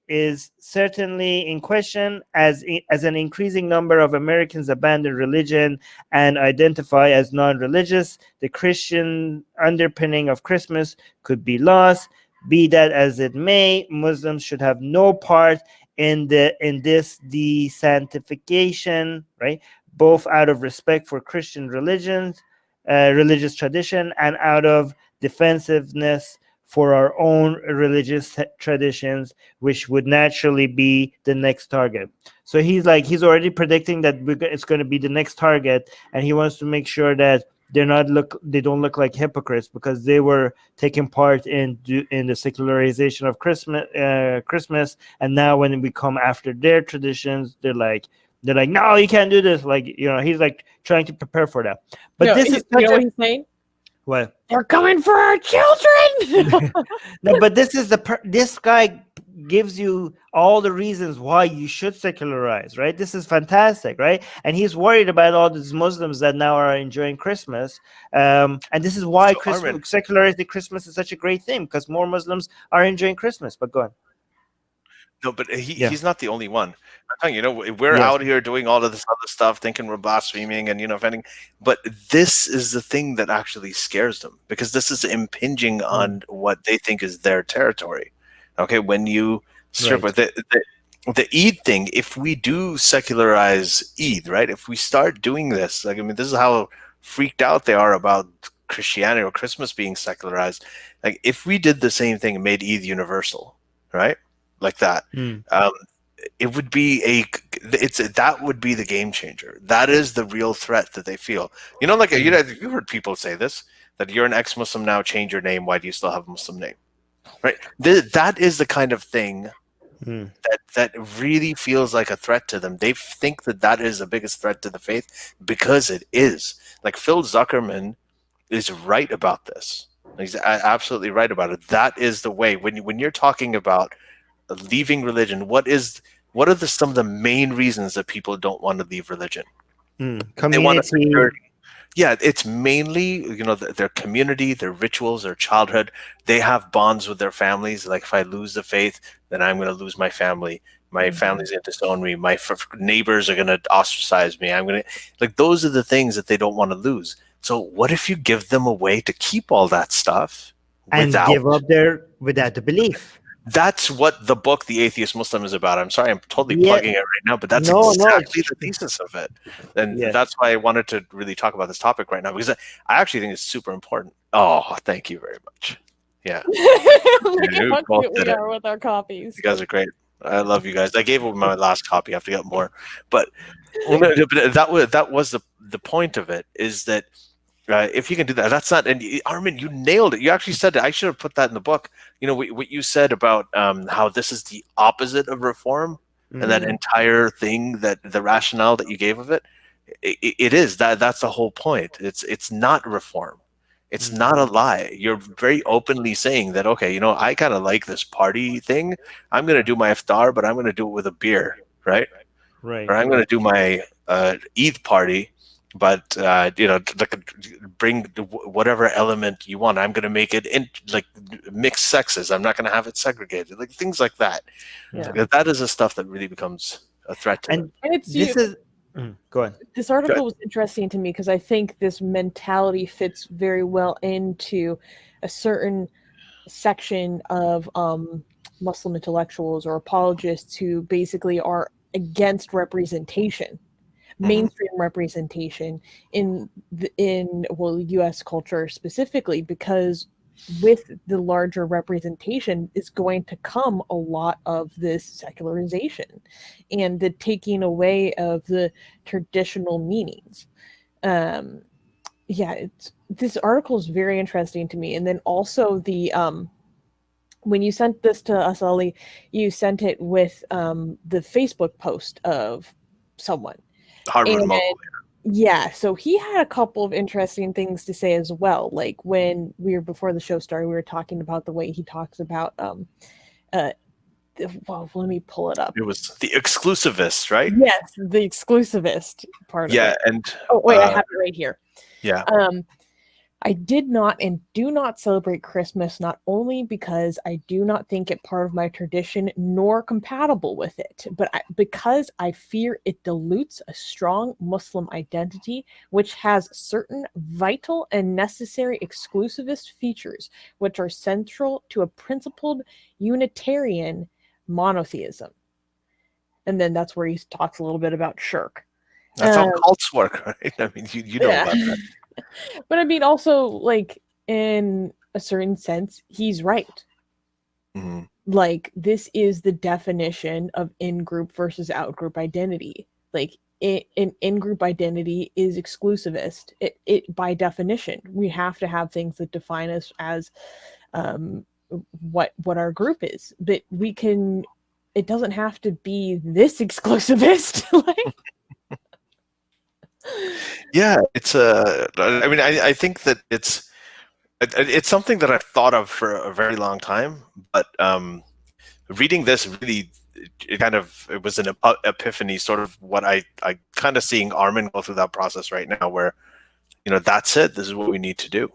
is certainly in question as an increasing number of Americans abandon religion and identify as non-religious. The Christian underpinning of Christmas could be lost. Be that as it may, Muslims should have no part in this desanctification, right? Both out of respect for Christian religious tradition, and out of defensiveness for our own religious traditions, which would naturally be the next target. So he's already predicting that it's going to be the next target, and he wants to make sure that they don't look like hypocrites because they were taking part in the secularization of Christmas, and now when we come after their traditions, they're like, no, you can't do this. He's like trying to prepare for that. But this is what he's saying. What? They're coming for our children. No, but this is this guy gives you all the reasons why you should secularize, right? This is fantastic, right? And he's worried about all these Muslims that now are enjoying Christmas, and this is why secularizing Christmas is such a great thing, because more Muslims are enjoying Christmas. But go on. No, but he's not the only one. I'm telling we're out here doing all of this other stuff, thinking we're blaspheming and offending. But this is the thing that actually scares them, because this is impinging on what they think is their territory. Okay, when you strip with the Eid thing, if we do secularize Eid, right? If we start doing this, this is how freaked out they are about Christianity or Christmas being secularized. Like, if we did the same thing and made Eid universal, right? Like that, it would be that would be the game changer. That is the real threat that they feel. You heard people say this, that you're an ex-Muslim now, change your name. Why do you still have a Muslim name? Right? That is the kind of thing that really feels like a threat to them. They think that is the biggest threat to the faith, because it is. Like, Phil Zuckerman is right about this. He's absolutely right about it. That is the way. When you're talking about leaving religion, what are some of the main reasons that people don't want to leave religion? They want security. Yeah, it's mainly their community, their rituals, their childhood. They have bonds with their families. Like, if I lose the faith, then I'm going to lose my family. My family's going to disown me. My neighbors are going to ostracize me. Those are the things that they don't want to lose. So what if you give them a way to keep all that stuff and give up without the belief? That's what the book, The Atheist Muslim, is about. I'm sorry, I'm totally plugging it right now, but that's exactly the thesis of it. And that's why I wanted to really talk about this topic right now, because I actually think it's super important. Oh, thank you very much. Yeah. Look at how cute we are with our copies. You guys are great. I love you guys. I gave them my last copy. I have to get more. But that was the point of it, is that if you can do that, that's not. And Armin, you nailed it. You actually said it. I should have put that in the book. What you said about how this is the opposite of reform, and that entire thing, that the rationale that you gave of it, it is that. That's the whole point. It's not reform. It's not a lie. You're very openly saying that, okay, I kind of like this party thing. I'm going to do my iftar, but I'm going to do it with a beer, right? Right. Or I'm going to do my Eid party, but bring whatever element you want. I'm going to make it mixed sexes. I'm not going to have it segregated, things like that. Yeah. That is the stuff that really becomes a threat to them. And go ahead. This article was interesting to me because I think this mentality fits very well into a certain section of Muslim intellectuals or apologists who basically are against representation. Mainstream representation in U.S. culture specifically, because with the larger representation is going to come a lot of this secularization and the taking away of the traditional meanings. this article is very interesting to me. And then also the when you sent this to us, Ali, you sent it with the Facebook post of someone. Haroon Moghul. Yeah, so he had a couple of interesting things to say as well. Like when before the show started, we were talking about the way he talks about well, let me pull it up. It was the exclusivist, right? Yes, the exclusivist part of it. And oh wait, I have it right here. Yeah. I did not and do not celebrate Christmas, not only because I do not think it part of my tradition nor compatible with it, but because I fear it dilutes a strong Muslim identity, which has certain vital and necessary exclusivist features, which are central to a principled Unitarian monotheism. And then that's where he talks a little bit about shirk. That's how cults work, right? I mean, you know about that. But I mean, also, like, in a certain sense, he's right. Mm-hmm. Like, this is the definition of in-group versus out-group identity. Like, an in-group identity is exclusivist. It by definition, we have to have things that define us as what our group is. But it doesn't have to be this exclusivist. Like, yeah, it's I mean, I think that it's something that I've thought of for a very long time, but reading this really, it was an epiphany, sort of what I kind of seeing Armin go through that process right now, where that's it. This is what we need to do.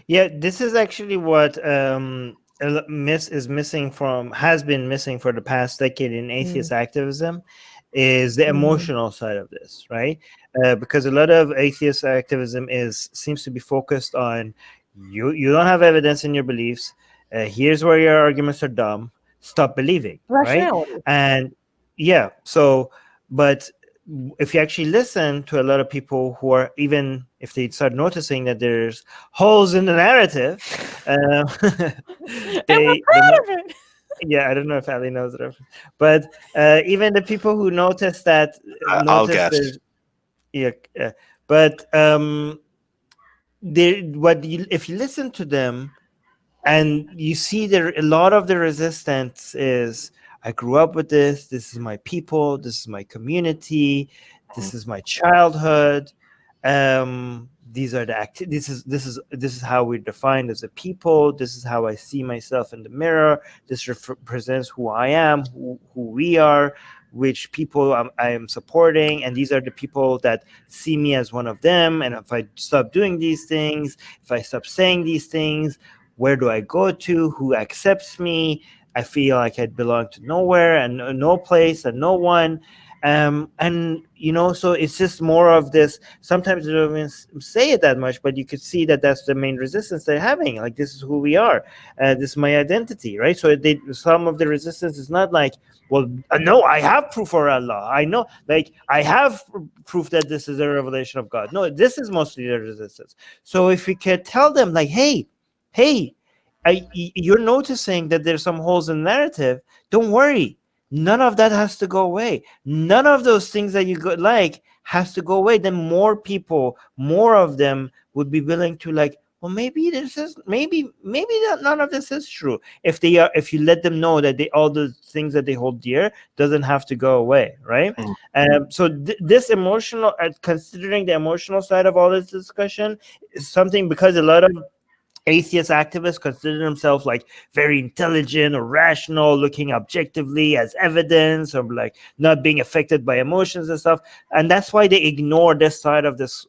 Yeah, this is actually what has been missing for the past decade in atheist activism, is the emotional side of this, right? Because a lot of atheist activism seems to be focused on you don't have evidence in your beliefs. Here's where your arguments are dumb. Stop believing, right? And yeah, but if you actually listen to a lot of people who are, even if they start noticing that there's holes in the narrative, yeah, I don't know if Ali knows the reference, but even the people who notice that, I'll guess. But if you listen to them, and you see a lot of the resistance is, I grew up with this. This is my people. This is my community. This is my childhood. These are this is how we're defined as a people. This is how I see myself in the mirror. This represents who I am, who we are, which people I am supporting, and these are the people that see me as one of them. And if I stop doing these things, if I stop saying these things, where do I go to? Who accepts me? I feel like I belong to nowhere and no place and no one. And so it's just more of this. Sometimes they don't even say it that much, but you could see that that's the main resistance they're having. Like, this is who we are. This is my identity, right? So some of the resistance is not like, well, no, I have proof for Allah. I know, like, I have proof that this is a revelation of God. No, this is mostly the resistance. So if we could tell them, like, hey, you're noticing that there's some holes in the narrative. Don't worry. None of that has to go away. None of those things that you has to go away. Then more people, more of them would be willing to, like, well, maybe none of this is true. If you let them know that all the things that they hold dear doesn't have to go away, right? So this emotional, considering the emotional side of all this discussion, is something, because a lot of atheist activists consider themselves like very intelligent or rational, looking objectively as evidence, or like not being affected by emotions and stuff, and that's why they ignore this side of this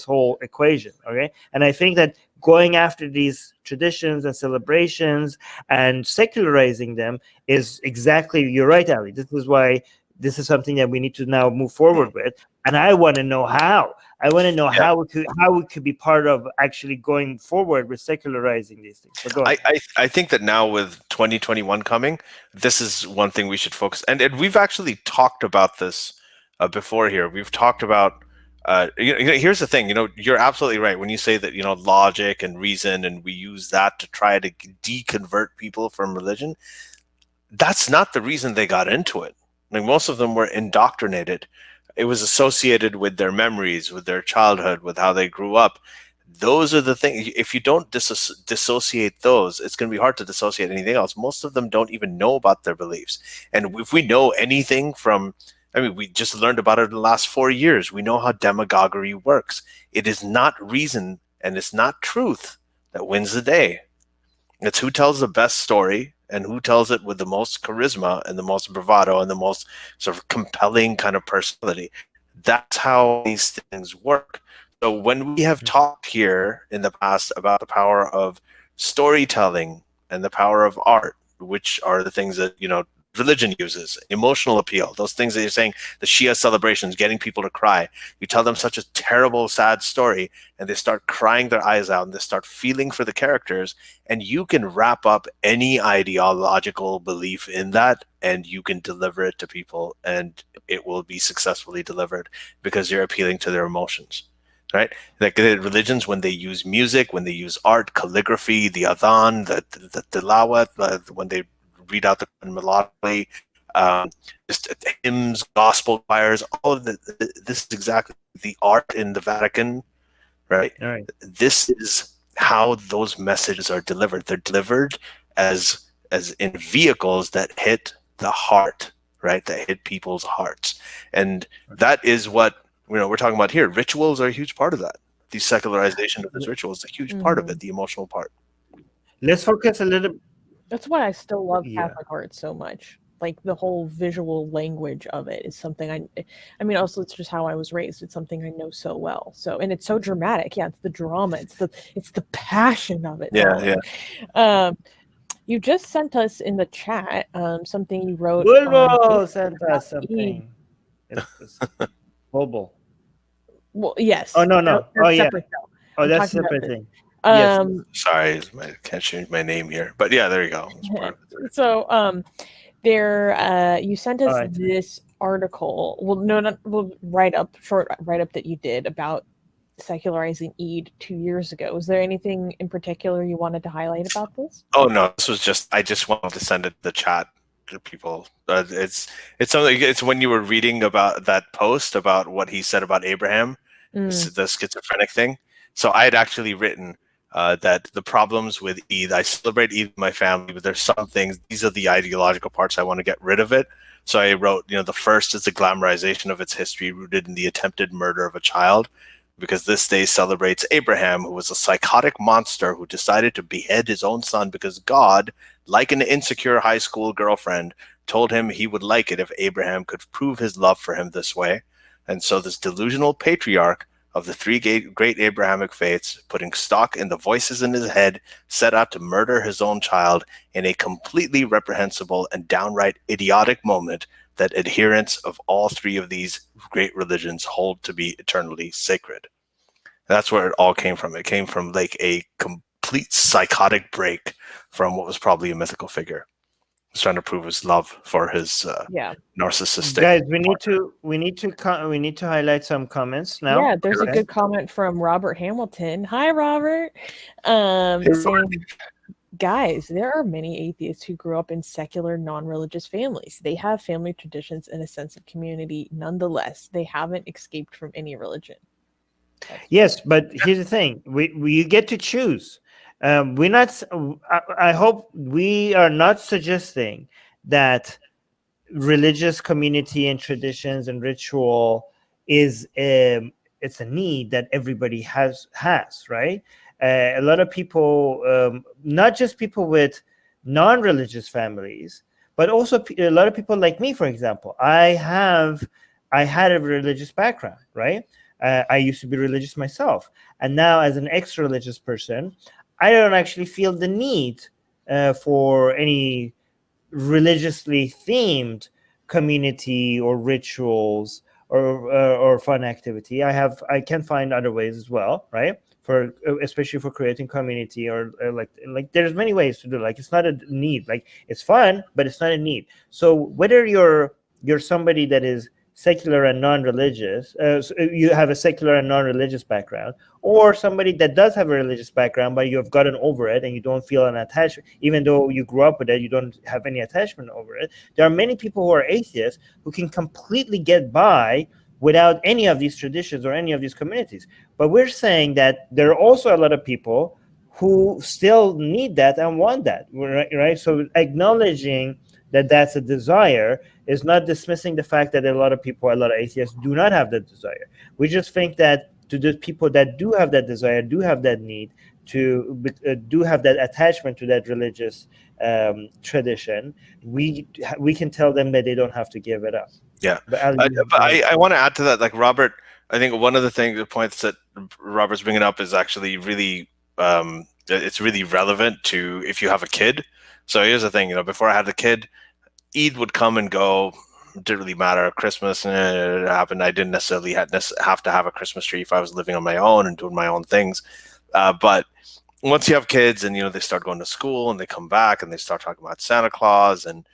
whole equation. Okay, and I think that going after these traditions and celebrations and secularizing them is exactly, you're right, Ali. This is why this is something that we need to now move forward with, and I want to know how. I want to know how we could be part of actually going forward with secularizing these things. So go ahead. I think that now with 2021 coming, this is one thing we should focus. And we've actually talked about this before here. We've talked about, here's the thing, you're absolutely right when you say that, logic and reason, and we use that to try to deconvert people from religion. That's not the reason they got into it. Like, most of them were indoctrinated it was associated with their memories, with their childhood, with how they grew up. Those are the things. If you don't dissociate those, it's going to be hard to dissociate anything else. Most of them don't even know about their beliefs. And if we know anything from, I mean, we just learned about it in the last 4 years. We know how demagoguery works. It is not reason and it's not truth that wins the day. It's who tells the best story and who tells it with the most charisma and the most bravado and the most sort of compelling kind of personality. That's how these things work. So when we have talked here in the past about the power of storytelling and the power of art, which are the things that, you know, religion uses, emotional appeal, those things that you're saying, the Shia celebrations, getting people to cry. You tell them such a terrible, sad story, and they start crying their eyes out, and they start feeling for the characters, and you can wrap up any ideological belief in that, and you can deliver it to people, and it will be successfully delivered because you're appealing to their emotions. Right? Like the religions, when they use music, when they use art, calligraphy, the adhan, the tilawat, when they read out the melodically, just hymns, gospel choirs, all of this is exactly the art in the Vatican, right? All right. This is how those messages are delivered. They're delivered as in vehicles that hit the heart, right? That hit people's hearts. And that is what, you know, we're talking about here. Rituals are a huge part of that. The secularization of those rituals is a huge part of it, the emotional part. Let's focus a little. That's why I still love Catholic art so much. Like the whole visual language of it is something I mean, also it's just how I was raised. It's something I know so well. So, and it's so dramatic. Yeah, it's the drama. It's the passion of it. Yeah. You just sent us in the chat something you wrote. Bulbo sent us something. It's Bulbo. Well, yes. Oh no. That's That's a separate thing. Yes. Sorry, I can't change my name here, but yeah, there you go. So, you sent us this article. Short write up that you did about secularizing Eid 2 years ago. Was there anything in particular you wanted to highlight about this? Oh no, this was I just wanted to send it to the chat to people. It's something. It's when you were reading about that post about what he said about Abraham, the schizophrenic thing. So I had actually written that the problems with Eid, I celebrate Eid with my family, but there's some things, these are the ideological parts, I want to get rid of it. So I wrote, you know, the first is the glamorization of its history rooted in the attempted murder of a child, because this day celebrates Abraham, who was a psychotic monster who decided to behead his own son because God, like an insecure high school girlfriend, told him he would like it if Abraham could prove his love for him this way. And so this delusional patriarch of the three great Abrahamic faiths, putting stock in the voices in his head, set out to murder his own child in a completely reprehensible and downright idiotic moment that adherents of all three of these great religions hold to be eternally sacred. That's where it all came from. It came from like a complete psychotic break from what was probably a mythical figure. He's trying to prove his love for his narcissistic. Guys, we need to highlight some comments now. Yeah, there's a good comment from Robert Hamilton. Hi, Robert. Saying, guys, there are many atheists who grew up in secular, non-religious families. They have family traditions and a sense of community. Nonetheless, they haven't escaped from any religion. Yes, but here's the thing: you get to choose. We're not. I hope we are not suggesting that religious community and traditions and ritual is it's a need that everybody has, right? A lot of people, not just people with non-religious families, but also a lot of people like me, for example. I had a religious background, right? I used to be religious myself, and now as an ex-religious person, I don't actually feel the need for any religiously themed community or rituals or fun activity. I can find other ways as well, right? For especially for creating community or like there's many ways to do it. Like it's not a need. Like it's fun, but it's not a need. So whether you're somebody that is secular and non-religious, so you have a secular and non-religious background, or somebody that does have a religious background, but you have gotten over it and you don't feel an attachment, even though you grew up with it, you don't have any attachment over it. There are many people who are atheists who can completely get by without any of these traditions or any of these communities. But we're saying that there are also a lot of people who still need that and want that, right? So acknowledging that that's a desire is not dismissing the fact that a lot of atheists do not have that desire. We just think that to the people that do have that desire, do have that need to do have that attachment to that religious tradition, we can tell them that they don't have to give it up. Yeah, but I want to add to that, like Robert, I think one of the points that Robert's bringing up is actually really, it's really relevant to if you have a kid. So here's the thing, before I had the kid, Eid would come and go. It didn't really matter. Christmas, it happened. I didn't necessarily have to have a Christmas tree if I was living on my own and doing my own things. But once you have kids and, they start going to school and they come back and they start talking about Santa Claus and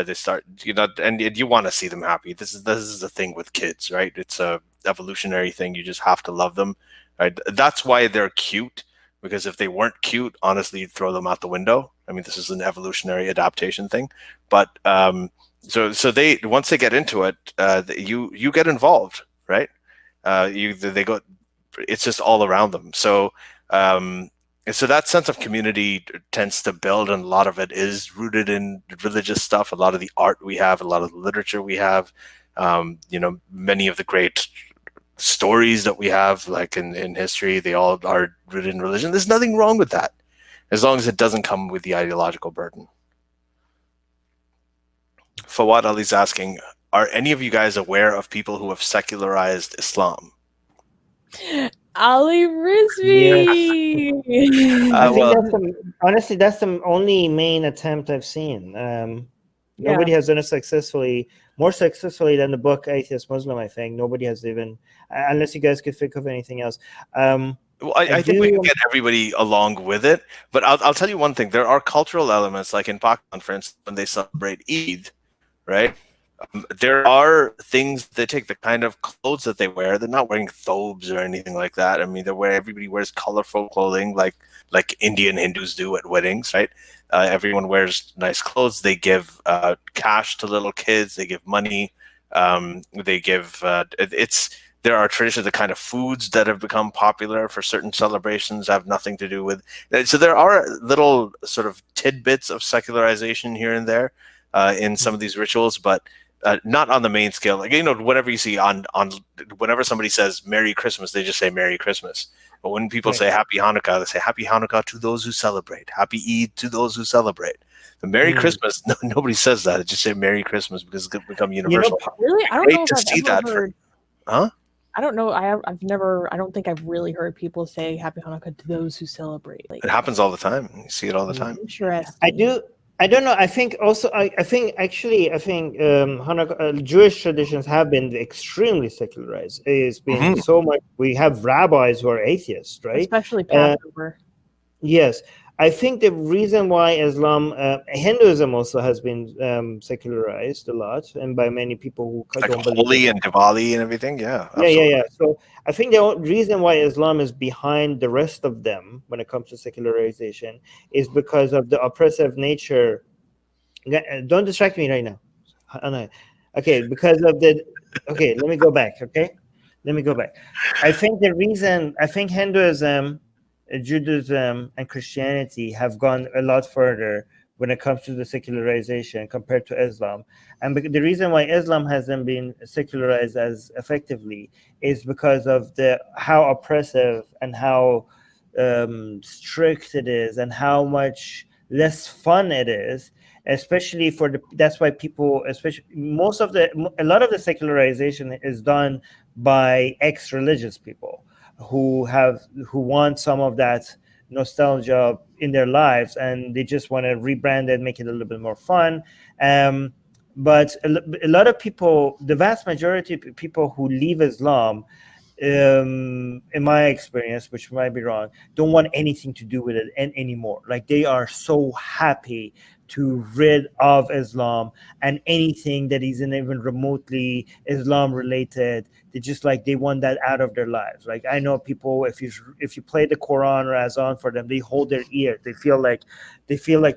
they start, and you want to see them happy. This is the thing with kids, right? It's a evolutionary thing. You just have to love them, right? That's why they're cute, because if they weren't cute, honestly, you'd throw them out the window. I mean, this is an evolutionary adaptation thing, but so they, once they get into it, you get involved, right? They go, it's just all around them. So so that sense of community tends to build, and a lot of it is rooted in religious stuff. A lot of the art we have, a lot of the literature we have, many of the great stories that we have, like in history, they all are rooted in religion. There's nothing wrong with that, as long as it doesn't come with the ideological burden. Fawad Ali's asking, are any of you guys aware of people who have secularized Islam? Ali Rizvi. Yes. Honestly, that's the only main attempt I've seen. Nobody has done it more successfully than the book Atheist Muslim, I think. Nobody has even, unless you guys could think of anything else. Well, I think we can get everybody along with it, but I'll tell you one thing. There are cultural elements, like in Pakistan, for instance, when they celebrate Eid, right? There are things they take, the kind of clothes that they wear. They're not wearing thobes or anything like that. I mean, everybody wears colorful clothing like Indian Hindus do at weddings, right? Everyone wears nice clothes. They give cash to little kids. They give money. They give there are traditions, the kind of foods that have become popular for certain celebrations have nothing to do with. So there are little sort of tidbits of secularization here and there in some of these rituals, but not on the main scale. Like, whenever you see whenever somebody says Merry Christmas, they just say Merry Christmas. But when people say Happy Hanukkah, they say Happy Hanukkah to those who celebrate. Happy Eid to those who celebrate. The Merry Christmas, nobody says that. It just say Merry Christmas because it's become universal. Really? I don't know if I've ever heard. Huh? I don't know. I don't think I've really heard people say Happy Hanukkah to those who celebrate. It happens all the time. You see it all the time. Interesting. I do. I don't know. I think also, I think Hanukkah, Jewish traditions have been extremely secularized. It's been so much. We have rabbis who are atheists, right? Especially Passover. Yes. I think the reason why Hinduism also has been secularized a lot, and by many people who like don't Holi believe and Diwali and everything. Yeah. Absolutely. Yeah. So I think the reason why Islam is behind the rest of them when it comes to secularization is because of the oppressive nature. Don't distract me right now. Okay, because of the. Okay, let me go back. I think Hinduism, Judaism, and Christianity have gone a lot further when it comes to the secularization compared to Islam. And the reason why Islam hasn't been secularized as effectively is because of how oppressive and how strict it is and how much less fun it is, especially that's why people, a lot of the secularization is done by ex-religious people who want some of that nostalgia in their lives, and they just want to rebrand it, make it a little bit more fun. But a lot of people, the vast majority of people who leave Islam, in my experience, which might be wrong, don't want anything to do with it anymore. Like, they are so happy to rid of Islam and anything that isn't even remotely Islam related. They want that out of their lives. Like, I know people, if you play the Quran or Azan for them, they hold their ear. They feel like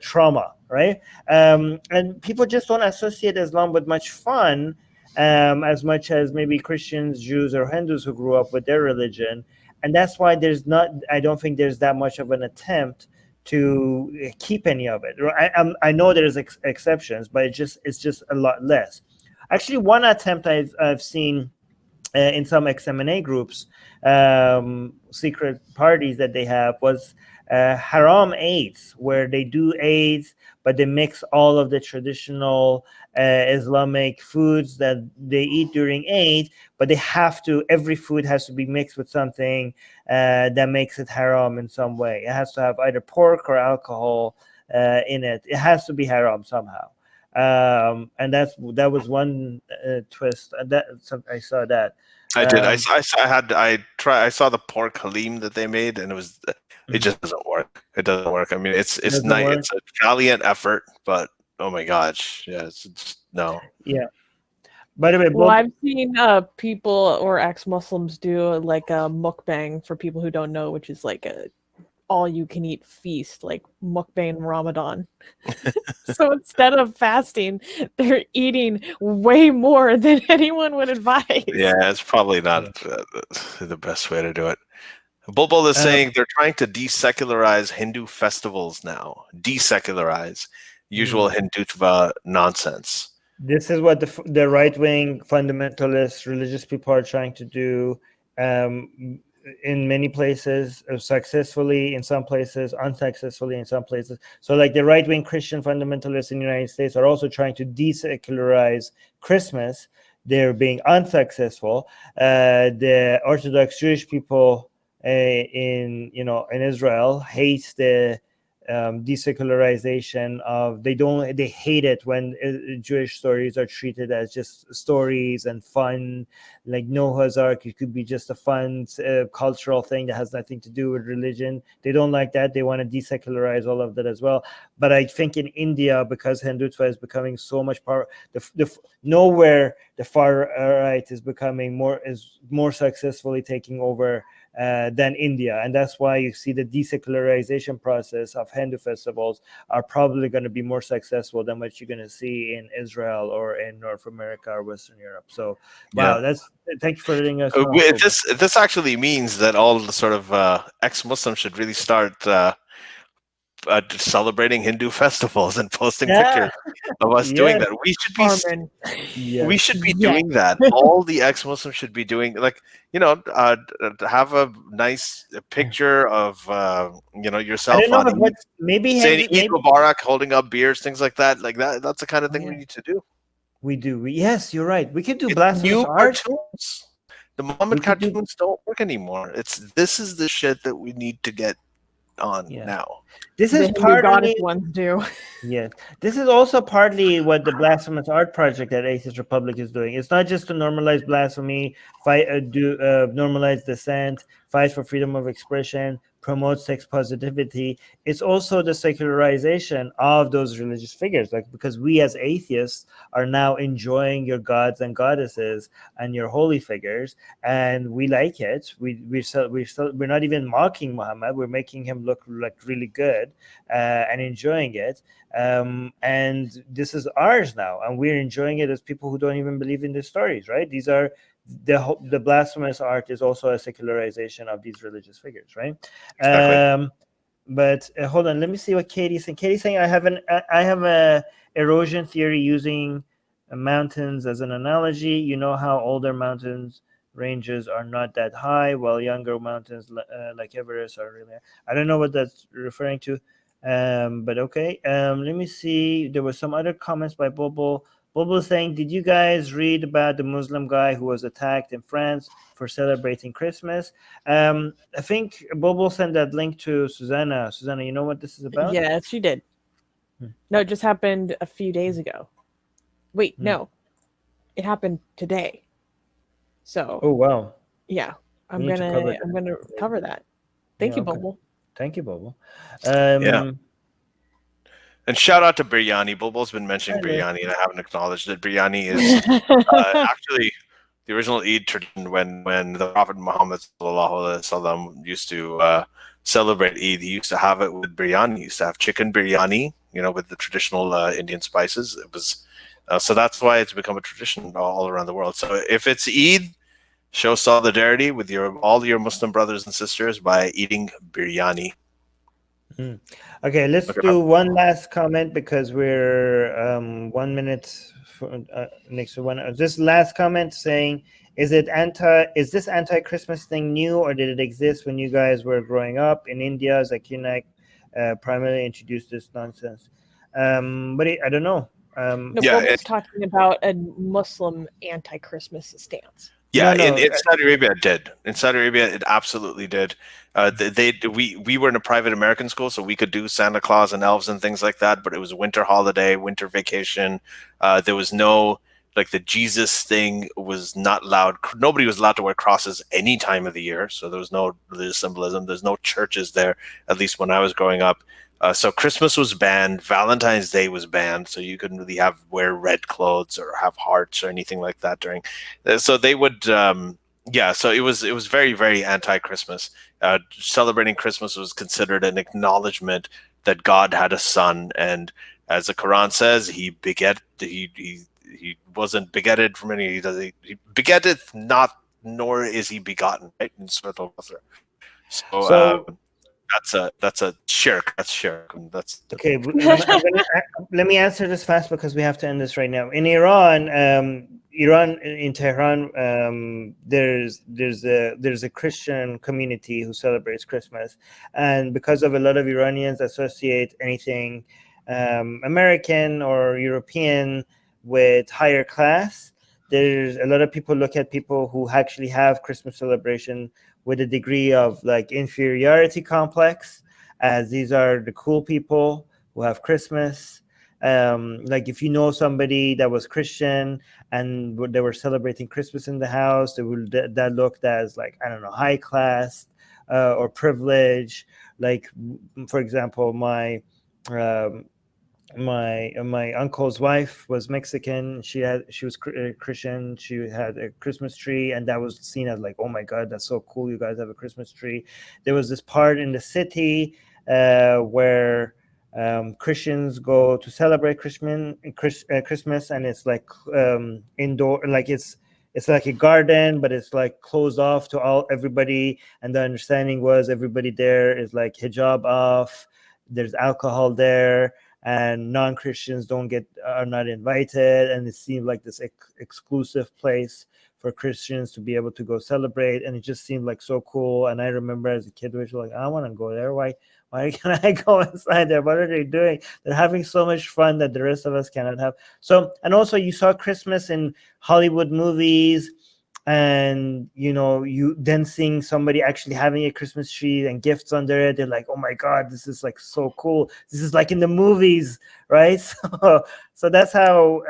trauma, right? And people just don't associate Islam with much fun. as much as maybe Christians, Jews, or Hindus who grew up with their religion. And that's why I don't think there's that much of an attempt to keep any of it. I know there's exceptions, but it's just a lot less. Actually, one attempt I've seen in some XMNA groups, secret parties that they have, was haram Eids, where they do Eids, but they mix all of the traditional Islamic foods that they eat during Eid, but every food has to be mixed with something that makes it haram in some way. It has to have either pork or alcohol in it. It has to be haram somehow. And that was one twist. I saw that. I did. I saw the pork halim that they made, and it just doesn't work. It doesn't work. I mean, it's nice. It's a valiant effort, but oh my gosh, yeah, it's no. Yeah. By the way, well, I've seen people or ex-Muslims do like a mukbang, for people who don't know, which is like a all-you-can-eat feast, like mukbang Ramadan. So instead of fasting, they're eating way more than anyone would advise. Yeah, it's probably not the best way to do it. Bulbul is saying they're trying to desecularize Hindu festivals now. Desecularize usual Hindutva nonsense. This is what the right-wing fundamentalist religious people are trying to do. In many places, successfully, in some places, unsuccessfully in some places. So like the right-wing Christian fundamentalists in the United States are also trying to desecularize Christmas. They're being unsuccessful. The Orthodox Jewish people in Israel hate the desecularization of, they hate it when Jewish stories are treated as just stories and fun, like Noah's Ark. It could be just a fun cultural thing that has nothing to do with religion. They don't like that. They want to desecularize all of that as well. But I think in India, because Hindutva is becoming so much power, nowhere the far right is becoming more successfully taking over than India, and that's why you see the desecularization process of Hindu festivals are probably going to be more successful than what you're going to see in Israel or in North America or Western Europe. So, wow, thank you for letting us know. This actually means that all the sort of ex-Muslims should really start celebrating Hindu festivals and posting pictures of us doing that. We should be doing that. All the ex-Muslims should be doing, like, have a nice picture of yourself on maybe saying Eid Mubarak, holding up beers, things like that. Like that's the kind of thing we need to do. We do. Yes, you're right. We could do blasphemous art. Cartoons. The Muhammad cartoons don't work anymore. This is the shit that we need to get on now. This is partly ones do. Yes, this is also partly what the Blasphemous Art Project at Atheist Republic is doing. It's not just to normalize blasphemy, normalize dissent, fight for freedom of expression, promote sex positivity. It's also the secularization of those religious figures, like, because we as atheists are now enjoying your gods and goddesses and your holy figures, and we like it. We're not even mocking Muhammad. We're making him look like really good and enjoying it. And this is ours now, and we're enjoying it as people who don't even believe in the stories, right? These are the blasphemous art is also a secularization of these religious figures, right? Exactly. But hold on, let me see what Katie's saying. Katie's saying I have a erosion theory using mountains as an analogy. You know how older mountains ranges are not that high, while younger mountains like Everest are really. I don't know what that's referring to, but okay. Let me see. There were some other comments by Bobo. Bobo saying, did you guys read about the Muslim guy who was attacked in France for celebrating Christmas? I think Bobo sent that link to Susanna. Susanna, you know what this is about? Yeah, she did. No, it just happened a few days ago. Wait, no. It happened today. So. Oh, wow. Yeah, I'm gonna cover that. Thank you, Bobo. Thank you, Bobo. And shout out to biryani. Bulbul's been mentioning biryani, and I haven't acknowledged that biryani is actually the original Eid tradition. When the Prophet Muhammad ﷺ used to celebrate Eid, he used to have it with biryani. He used to have chicken biryani, with the traditional Indian spices. It was So that's why it's become a tradition all around the world. So if it's Eid, show solidarity with all your Muslim brothers and sisters by eating biryani. Okay, let's do one last comment because we're 1 minute next to one. This last comment saying, is this anti-Christmas thing new, or did it exist when you guys were growing up in India? Zakir primarily introduced this nonsense. But I don't know. It's talking about a Muslim anti-Christmas stance. Yeah, in Saudi Arabia it did. In Saudi Arabia, it absolutely did. We were in a private American school, so we could do Santa Claus and elves and things like that. But it was a winter holiday, winter vacation. There was no the Jesus thing was not allowed. Nobody was allowed to wear crosses any time of the year, so there was no religious symbolism. There's no churches there, at least when I was growing up. So Christmas was banned. Valentine's Day was banned. So you couldn't really wear red clothes or have hearts or anything like that during. So they would, so it was very, very anti-Christmas. Celebrating Christmas was considered an acknowledgement that God had a son, and as the Quran says, he wasn't begetted from any. He begetteth not, nor is he begotten. Right in Surah Al-Baqarah. So that's a shirk. That's shirk. That's okay. Let me answer this fast because we have to end this right now. In Iran, in Tehran, there's a Christian community who celebrates Christmas, and because of a lot of Iranians associate anything American or European with higher class, there's a lot of people look at people who actually have Christmas celebration with a degree of inferiority complex, as these are the cool people who have Christmas. If you know somebody that was Christian and they were celebrating Christmas in the house, that looked as high class or privilege. For example, my uncle's wife was Mexican. She was Christian. She had a Christmas tree, and that was seen as oh my God, that's so cool. You guys have a Christmas tree. There was this part in the city where Christians go to celebrate Christmas, and it's indoor, it's like a garden, but it's closed off to everybody. And the understanding was everybody there is hijab off. There's alcohol there, and non-Christians are not invited, and it seemed like this exclusive place for Christians to be able to go celebrate, and it just seemed so cool. And I remember as a kid, we were I want to go there. Why can't I go inside there? What are they doing? They're having so much fun that the rest of us cannot have. So, and also you saw Christmas in Hollywood movies, and you then seeing somebody actually having a Christmas tree and gifts under it. They're oh my God, this is so cool. This is in the movies, right? So that's how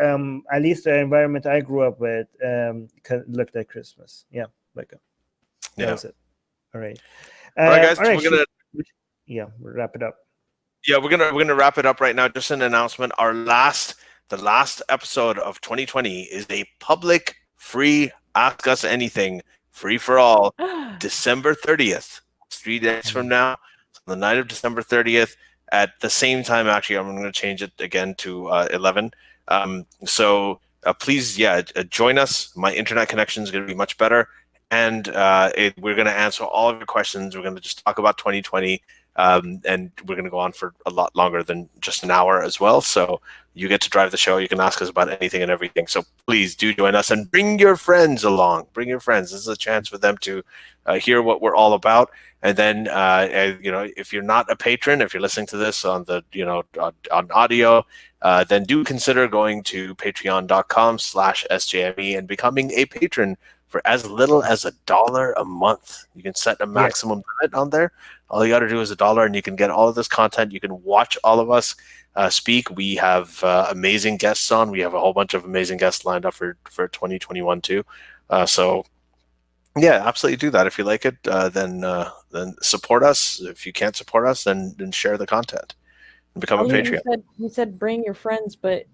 at least the environment I grew up with looked at Christmas. That was it. All right, guys, we'll wrap it up. We're gonna wrap it up right now. Just an announcement: the last episode of 2020 is a public free Ask Us Anything, free for all, December 30th. It's 3 days from now, the night of December 30th, at the same time. Actually, I'm going to change it again to 11. So please, join us. My internet connection is going to be much better, and we're going to answer all of your questions. We're going to just talk about 2020, and we're going to go on for a lot longer than just an hour as well. So you get to drive the show. You can ask us about anything and everything. So please do join us, and bring your friends along. Bring your friends. This is a chance for them to hear what we're all about. And then, if you're not a patron, if you're listening to this on the, on audio, then do consider going to patreon.com/SJME and becoming a patron for as little as $1 a month. You can set a maximum limit on there. All you got to do is $1, and you can get all of this content. You can watch all of us speak. We have amazing guests on. We have a whole bunch of amazing guests lined up for 2021 too. So absolutely do that. If you like it, then support us. If you can't support us, then share the content and become a Patreon. You said bring your friends, but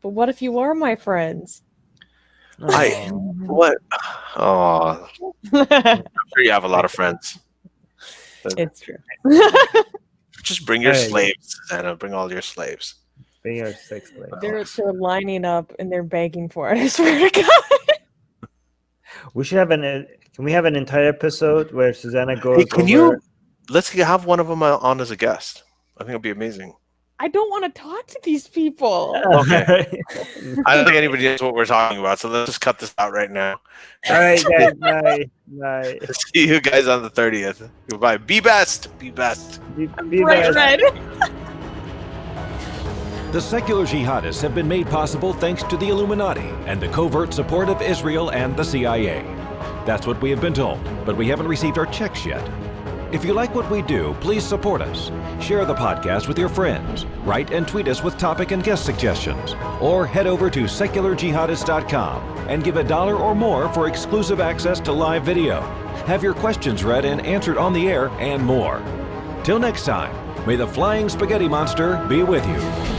what if you are my friends? What? Oh, I'm sure you have a lot of friends. It's true. Just bring your slaves, Susanna. Bring all your slaves. They are sex slaves. They're lining up and they're begging for it. I swear to God. We should have can we have an entire episode where Susanna goes? Hey, can you? Let's have one of them on as a guest. I think it'll be amazing. I don't want to talk to these people. Okay. I don't think anybody knows what we're talking about, so let's just cut this out right now. All right, guys. Bye. See you guys on the 30th. Goodbye. Be best. Be best. Be Bright best. red. The Secular Jihadists have been made possible thanks to the Illuminati and the covert support of Israel and the CIA. That's what we have been told, but we haven't received our checks yet. If you like what we do, please support us. Share the podcast with your friends. Write and tweet us with topic and guest suggestions. Or head over to secularjihadists.com and give $1 or more for exclusive access to live video. Have your questions read and answered on the air and more. Till next time, may the flying spaghetti monster be with you.